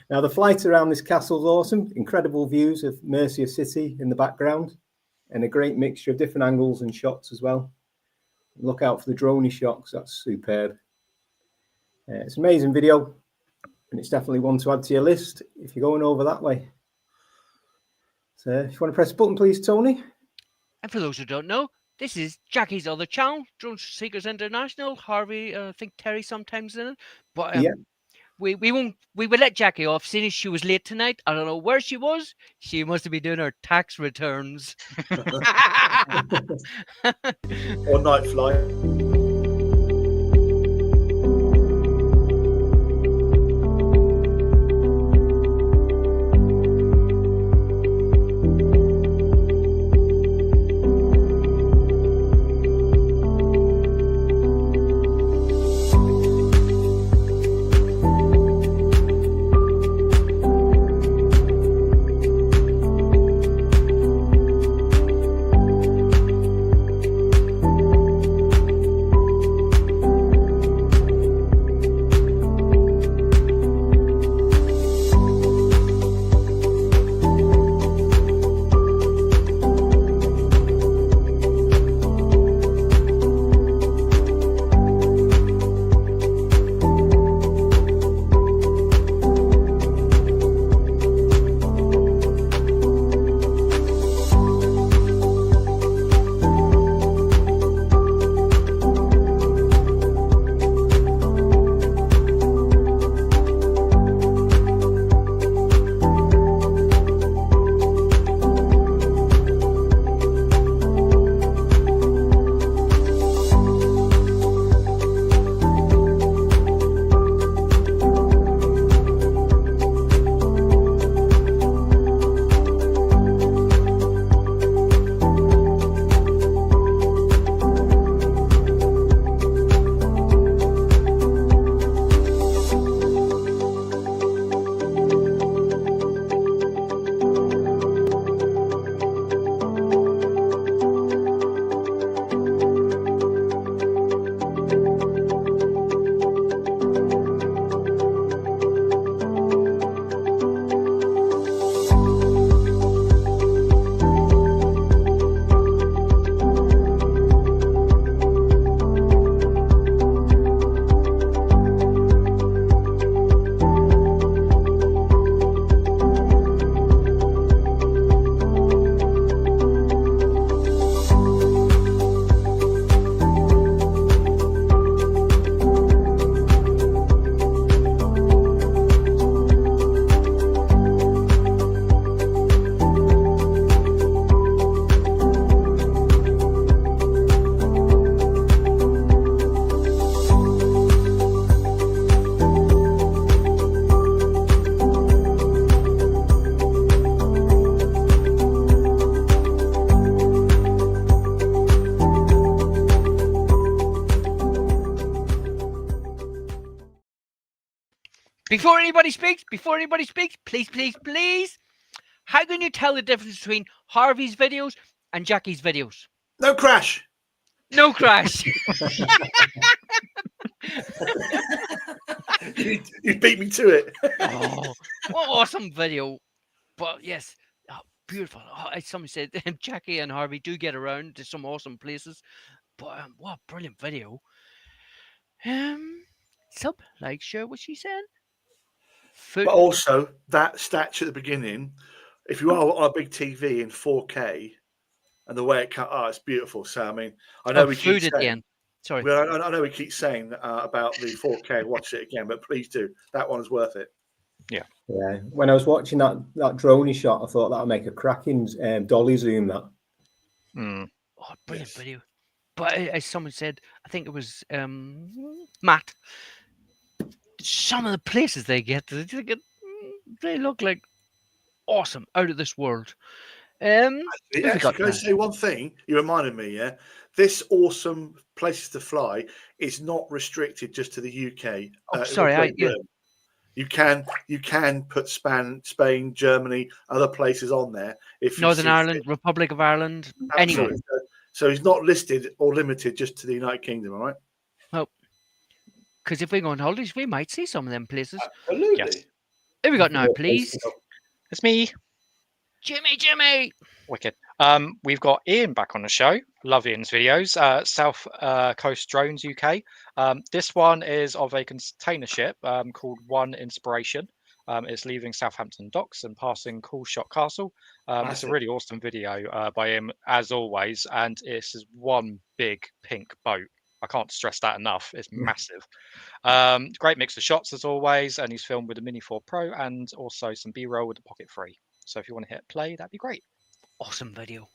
Now, the flight around this castle's awesome. Incredible views of Murcia city in the background, and a great mixture of different angles and shots as well. Look out for the droney shots. That's superb. It's an amazing video, and it's definitely one to add to your list if you're going over that way. So if you want to press the button, please, Tony. And for those who don't know, this is Jackie's other channel, Drone Seekers International. Harvey, I think Terry sometimes in it. But Yeah. we will let Jackie off, seeing as she was late tonight. I don't know where she was. She must have been doing her tax returns. Or night flight. Before anybody speaks, please, please, please, how can you tell the difference between Harvey's videos and Jackie's videos? No crash. No crash. You beat me to it. Oh, what awesome video. But yes, beautiful. As someone said, Jackie and Harvey do get around to some awesome places. But what a brilliant video. Sub, like, share what she said. But also that statue at the beginning, if you are on a big TV in 4K and the way it cut, it's beautiful. So I mean, I know we keep food at the saying, end. Sorry. well, I know we keep saying about the 4K, watch it again, but please do. That one's worth it. Yeah. When I was watching that drone shot, I thought that would make a cracking dolly zoom. That. Oh, brilliant video. But as someone said, I think it was Matt. Some of the places they get, they look like awesome, out of this world. Actually, can I say one thing? You reminded me, yeah. This awesome places to fly is not restricted just to the UK. Oh, sorry, You can put Spain, Germany, other places on there. If Northern Ireland, Republic of Ireland, anywhere. So he's not listed or limited just to the United Kingdom, all right? Oh, because if we go on holidays, we might see some of them places. Absolutely. Yes. Who we got now, please? It's me. Jimmy. Wicked. We've got Ian back on the show. Love Ian's videos. South Coast Drones UK. This one is of a container ship called One Inspiration. It's leaving Southampton docks and passing Coolshot Castle. It's a really awesome video by him, as always, and it's one big pink boat. I can't stress that enough. It's massive. Great mix of shots, as always, and he's filmed with a Mini 4 Pro and also some B-roll with the Pocket 3. So if you want to hit play, that'd be great. Awesome video.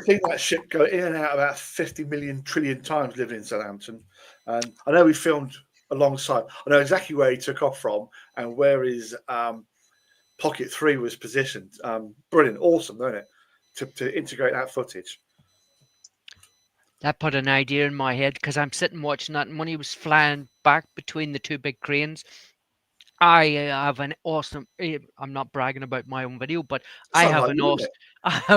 seen that ship go in and out about 50 million trillion times living in Southampton. And I know we filmed alongside. I know exactly where he took off from and where his Pocket 3 was positioned. Brilliant, awesome, isn't it? To integrate that footage. That put an idea in my head because I'm sitting watching that, and when he was flying back between the two big cranes, I have an awesome. I'm not bragging about my own video, but I have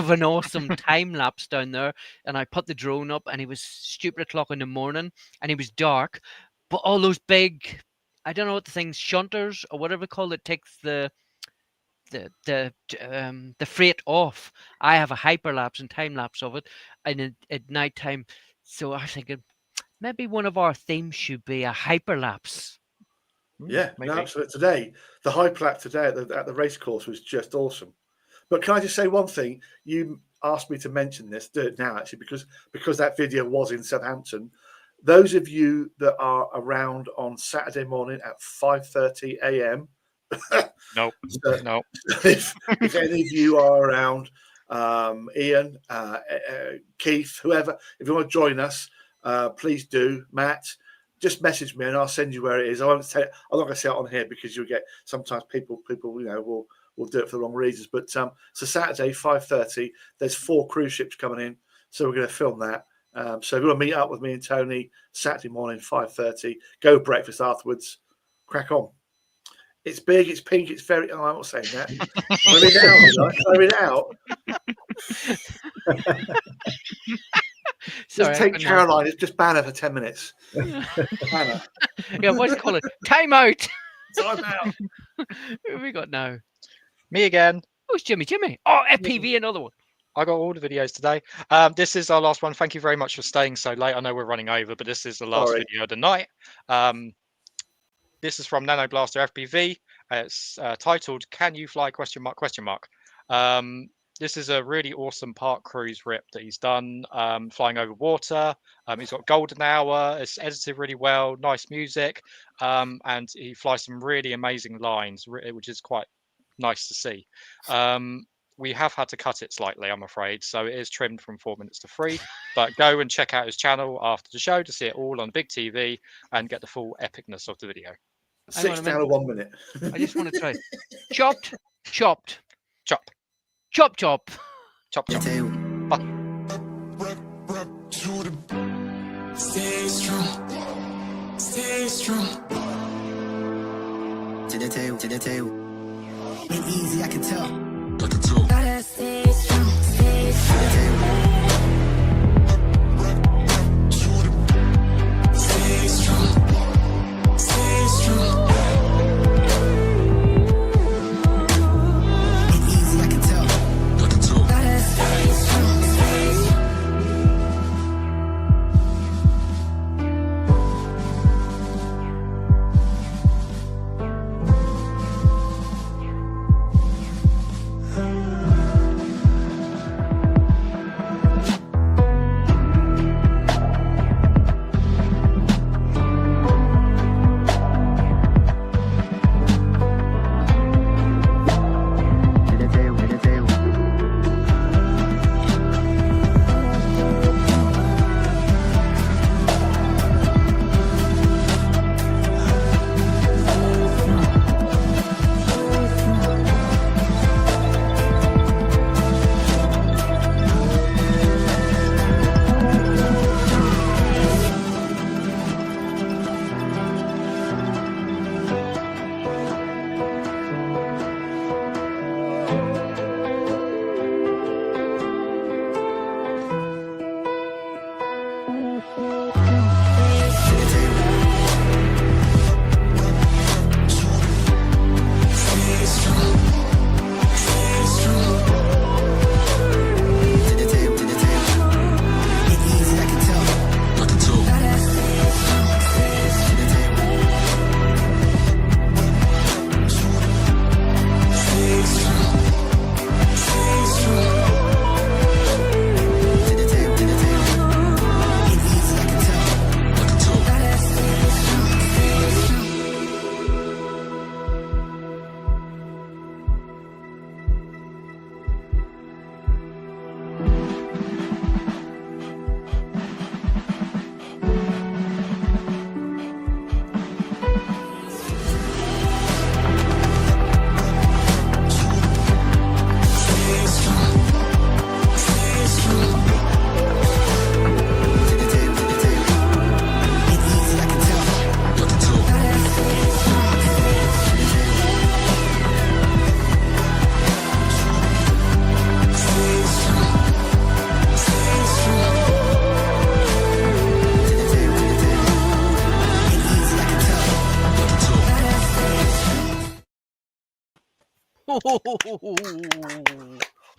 an awesome time lapse down there, and I put the drone up, and it was stupid o'clock in the morning, and it was dark, but all those big, I don't know what the things, shunters or whatever they call it, takes the freight off. I have a hyperlapse and time lapse of it, and at night time. So I was thinking maybe one of our themes should be a hyperlapse. Yeah, no, absolutely. Today, the hyperlapse today at the race course was just awesome. But can I just say one thing? You asked me to mention this, do it now actually, because that video was in Southampton. Those of you that are around on Saturday morning at 5:30 a.m. No. If any of you are around, Ian, Keith, whoever, if you want to join us, please do. Matt, just message me and I'll send you where it is. I'm not going to say it on here because you'll get sometimes people will do it for the wrong reasons. But so Saturday 5:30, there's 4 cruise ships coming in, so we're going to film that. So if you want to meet up with me and Tony Saturday morning 5:30, go breakfast afterwards, crack on. It's big, it's pink, it's very. Oh, I'm not saying that. I read it out. Sorry, just take Caroline. It's just banner for 10 minutes. Banner. Yeah, what do you call it? Time out. Time out. Who have we got now? Me again. Oh, it's Jimmy. Oh, FPV, another one. I got all the videos today. This is our last one. Thank you very much for staying so late. I know we're running over, but this is the last video of the night. This is from Nano Blaster FPV. It's titled "Can You Fly?" ? This is a really awesome park cruise rip that he's done, flying over water. He's got golden hour. It's edited really well, nice music, and he flies some really amazing lines, which is quite nice to see. We have had to cut it slightly, I'm afraid, so it is trimmed from 4 minutes to 3. But go and check out his channel after the show to see it all on big TV and get the full epicness of the video. 6 down to 1 minute. I just want to try. Chopped. Chop. Chop. Chop. Stay strong. To the tail. Ain't easy, I can tell. Gotta stay strong. Stay strong.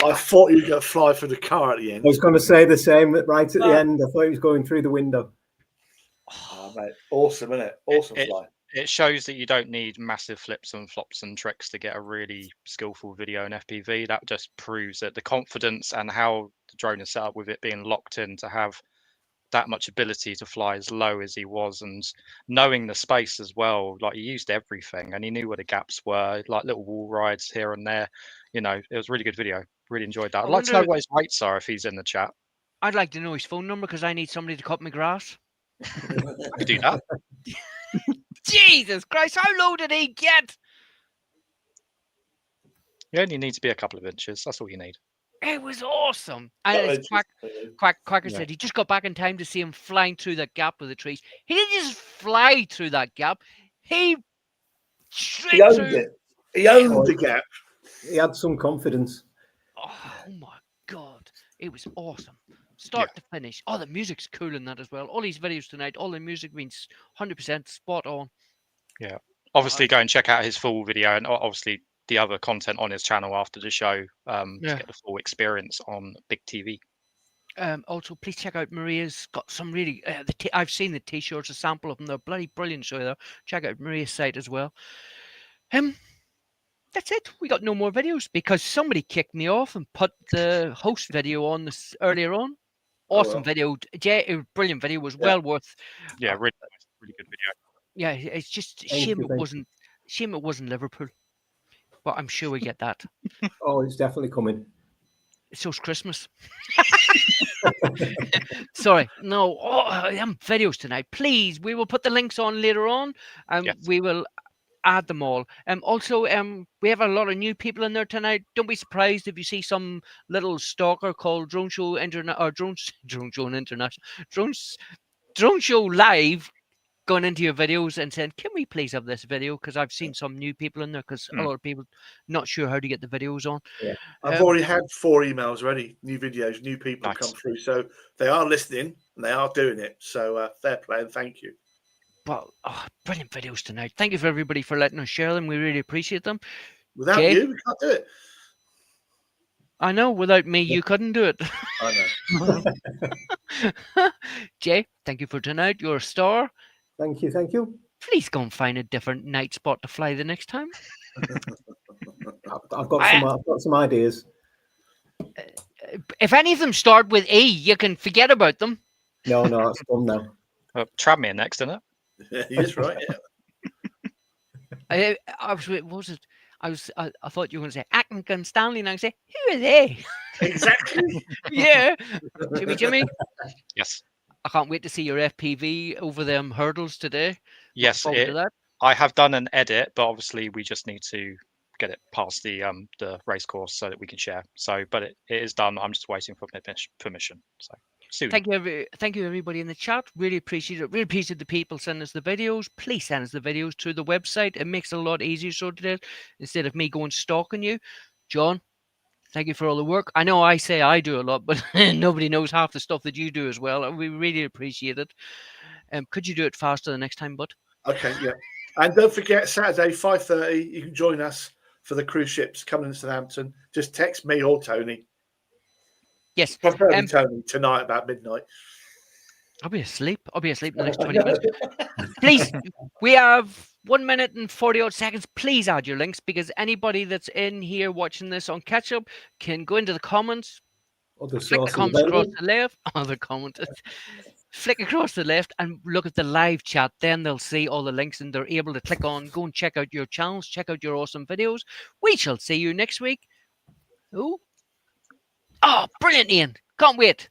I thought you were going to fly through the car at the end. I was going to say the same right at the end. I thought he was going through the window. Oh, mate. Awesome, isn't it? Awesome fly. It shows that you don't need massive flips and flops and tricks to get a really skillful video in FPV. That just proves that the confidence and how the drone is set up with it being locked in to have that much ability to fly as low as he was, and knowing the space as well. Like, he used everything and he knew where the gaps were, like little wall rides here and there. You know, it was a really good video. Really enjoyed that. I'd like to know what his rates are if he's in the chat. I'd like to know his phone number because I need somebody to cut my grass. I could do that. Jesus Christ, how low did he get? You only need to be a couple of inches. That's all you need. It was awesome. And as Quacker said, he just got back in time to see him flying through that gap with the trees. He didn't just fly through that gap. He owned it. He owned the gap. He had some confidence. Oh my God. It was awesome. Start to finish. Oh, the music's cool in that as well. All these videos tonight, all the music means 100% spot on. Yeah. Obviously, go and check out his full video, and obviously the other content on his channel after the show to get the full experience on Big TV. Also, please check out Maria's got some really. I've seen the t-shirts, a sample of them. They're bloody brilliant. So there, check out Maria's site as well. That's it. We got no more videos because somebody kicked me off and put the host video on this earlier on. Awesome video, Jay. A brilliant video. Was well worth. Yeah, really good video. Yeah, it's just shame it wasn't Liverpool, but I'm sure we get that. Oh, it's definitely coming. So's Christmas. Sorry, no. Videos tonight, please. We will put the links on later on, and we will add them all. Also, we have a lot of new people in there tonight. Don't be surprised if you see some little stalker called Drone Show Live going into your videos and saying, "Can we please have this video?" Because I've seen some new people in there. Because a lot of people not sure how to get the videos on. Yeah, I've already had 4 emails already. New videos, new people come through, so they are listening and they are doing it. So fair play and thank you. But brilliant videos tonight. Thank you for everybody for letting us share them. We really appreciate them. Without you, we can't do it. I know. Without me, you couldn't do it. I know. Jay, thank you for tonight. You're a star. Thank you. Thank you. Please go and find a different night spot to fly the next time. I've got some ideas. If any of them start with E, you can forget about them. No, it's done now. Tranmere next, isn't it? Yeah, that's right. Yeah. I thought you were going to say Ackland and Stanley, and I say, who are they? Exactly. Yeah. Jimmy. Yes. I can't wait to see your FPV over them hurdles today. Yes, I have done an edit, but obviously we just need to get it past the race course so that we can share. So, but it is done. I'm just waiting for permission. So soon. Thank you everybody in the chat. Really appreciate it. Really appreciate the people sending us the videos. Please send us the videos to the website. It makes it a lot easier so today instead of me going stalking you. John, thank you for all the work. I know I say I do a lot, but nobody knows half the stuff that you do as well. And we really appreciate it. Could you do it faster the next time, bud? Okay, yeah. And don't forget, Saturday, 5:30, you can join us for the cruise ships coming into Southampton. Just text me or Tony. Yes. Preferably Tony tonight about midnight. I'll be asleep. I'll be asleep in the next 20 minutes. Please, we have 1 minute and 40-odd seconds. Please add your links because anybody that's in here watching this on catch up can go into the comments, flick the comments across the left. Other commenters. Flick across the left and look at the live chat. Then they'll see all the links and they're able to click on, go and check out your channels, check out your awesome videos. We shall see you next week. Oh, brilliant, Ian. Can't wait.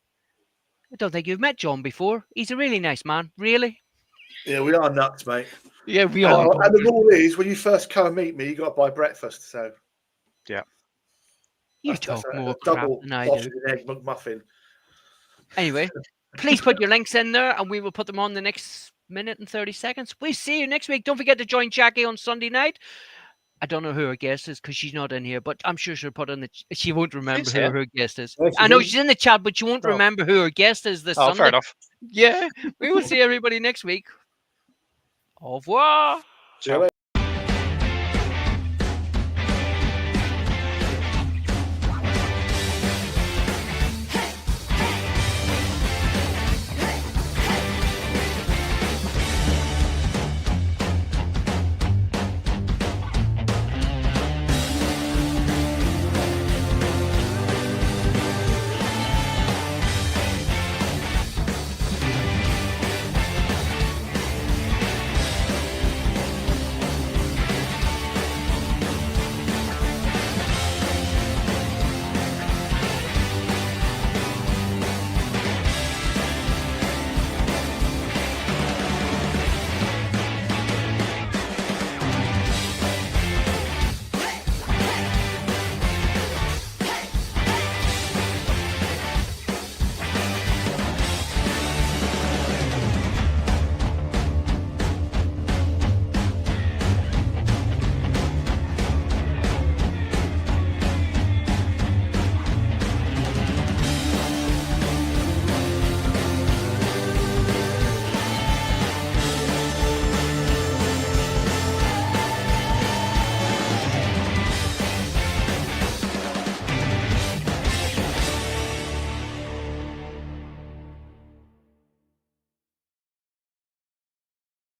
I don't think you've met John before. He's a really nice man. Really? Yeah, we are nuts, mate. Yeah, we are. And the rule is, when you first come and meet me, you got to buy breakfast. So, yeah. You talk more crap than I do. Egg McMuffin. Anyway, please put your links in there and we will put them on the next minute and 30 seconds. We'll see you next week. Don't forget to join Jackie on Sunday night. I don't know who her guest is because she's not in here, but I'm sure she'll put on she won't remember who her guest is. I know she's in the chat, but she won't remember who her guest is this Sunday. Fair enough. Yeah, we will see everybody next week. Au revoir. Ciao.